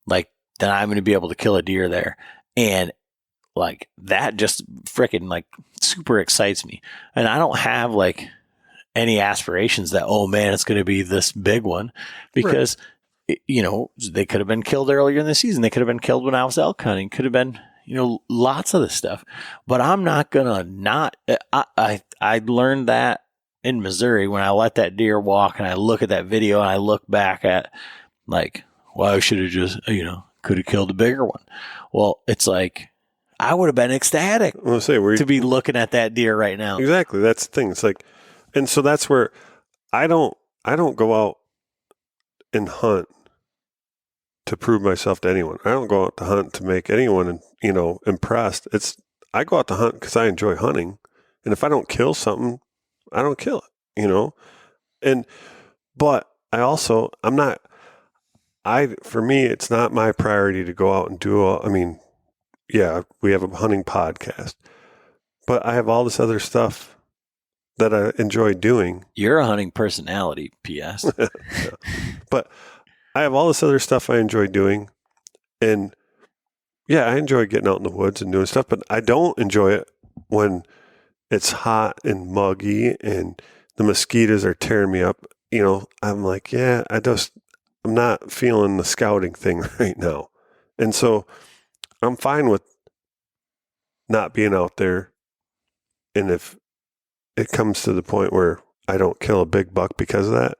like, that I'm going to be able to kill a deer there. And like, that just freaking like super excites me. And I don't have like any aspirations that, oh man, it's going to be this big one, because they could have been killed earlier in the season. They could have been killed when I was elk hunting. Could have been, lots of this stuff. But I'm not gonna not. I learned that in Missouri when I let that deer walk, and I look at that video and I look back at, like, well, I should have just, could have killed a bigger one. Well, it's like, I would have been ecstatic to be looking at that deer right now. Exactly. That's the thing. It's like, and so that's where I don't go out and hunt to prove myself to anyone. I don't go out to hunt to make anyone, impressed. I go out to hunt because I enjoy hunting. And if I don't kill something, I don't kill it, but for me, it's not my priority to go out and do we have a hunting podcast, but I have all this other stuff that I enjoy doing. You're a hunting personality, P.S. But I have all this other stuff I enjoy doing. And yeah, I enjoy getting out in the woods and doing stuff, but I don't enjoy it when it's hot and muggy and the mosquitoes are tearing me up. I'm like, yeah, I'm not feeling the scouting thing right now. And so I'm fine with not being out there. And if it comes to the point where I don't kill a big buck because of that,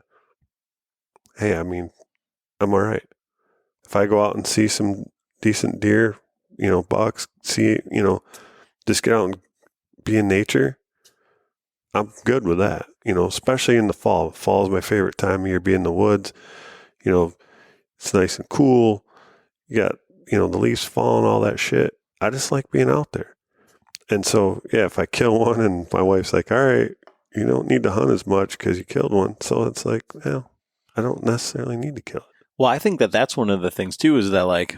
hey, I'm all right. If I go out and see some decent deer, bucks, just get out and be in nature, I'm good with that, especially in the fall. Fall is my favorite time of year, be in the woods. It's nice and cool. You got, the leaves falling, all that shit. I just like being out there. And so, yeah, if I kill one and my wife's like, all right, you don't need to hunt as much because you killed one. So it's like, well, I don't necessarily need to kill it. Well, I think that that's one of the things too, is that, like,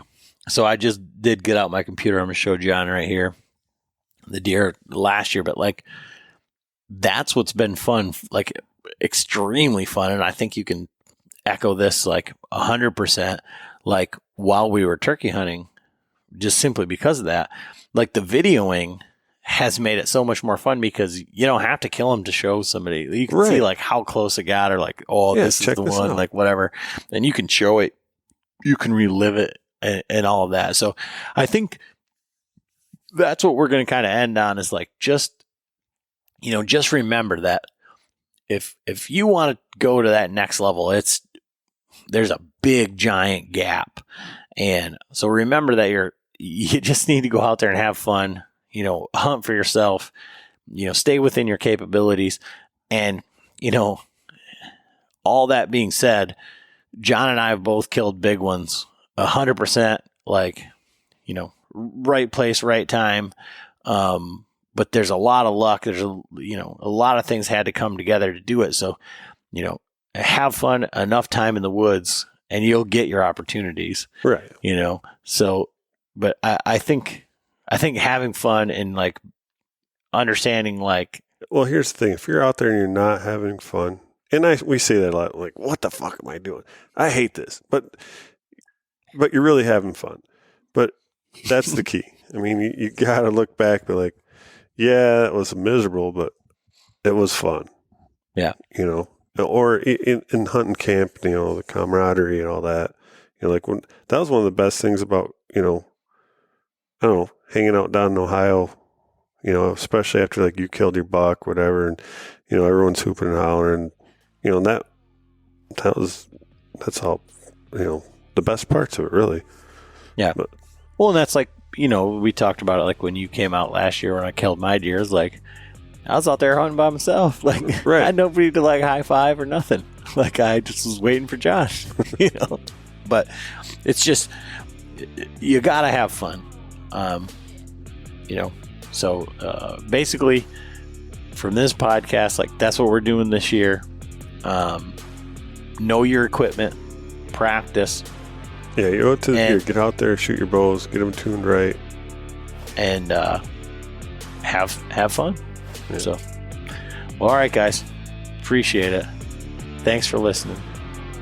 so I just did get out my computer. I'm going to show John right here the deer last year, but like, that's what's been fun, like extremely fun. And I think you can echo this like 100%, like while we were turkey hunting, just simply because of that. Like, the videoing has made it so much more fun because you don't have to kill them to show somebody. You can see like how close it got, or like, this is the one, like whatever. And you can show it, you can relive it and all of that. So I think that's what we're going to kind of end on, is like, just remember that if you want to go to that next level, there's a big giant gap. And so remember that you just need to go out there and have fun, hunt for yourself, stay within your capabilities. And, all that being said, John and I have both killed big ones 100%, like, right place, right time. But there's a lot of luck. There's a lot of things had to come together to do it. So, have fun, enough time in the woods, and you'll get your opportunities. Right. So, but I think having fun and like understanding, like, well, here's the thing. If you're out there and you're not having fun, and we say that a lot, like, what the fuck am I doing? I hate this, but you're really having fun. But that's the key. I mean, you got to look back and be like, yeah, it was miserable, but it was fun. Yeah. or in hunting camp, the camaraderie and all that. Like that was one of the best things about, I don't know, hanging out down in Ohio, especially after like you killed your buck, whatever, and everyone's hooping and hollering, and that's all, the best parts of it, really. Yeah. Well, and that's like, we talked about it like when you came out last year when I killed my deer. It's like I was out there hunting by myself. Like right. I had nobody to like high five or nothing. Like I just was waiting for Josh, But it's just, you gotta have fun, So basically, from this podcast, like that's what we're doing this year. Know your equipment, practice. Yeah, you owe it to the deer. Get out there, shoot your bows, get them tuned right, and have fun. Yeah. So, well, all right, guys, appreciate it. Thanks for listening.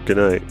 Good night.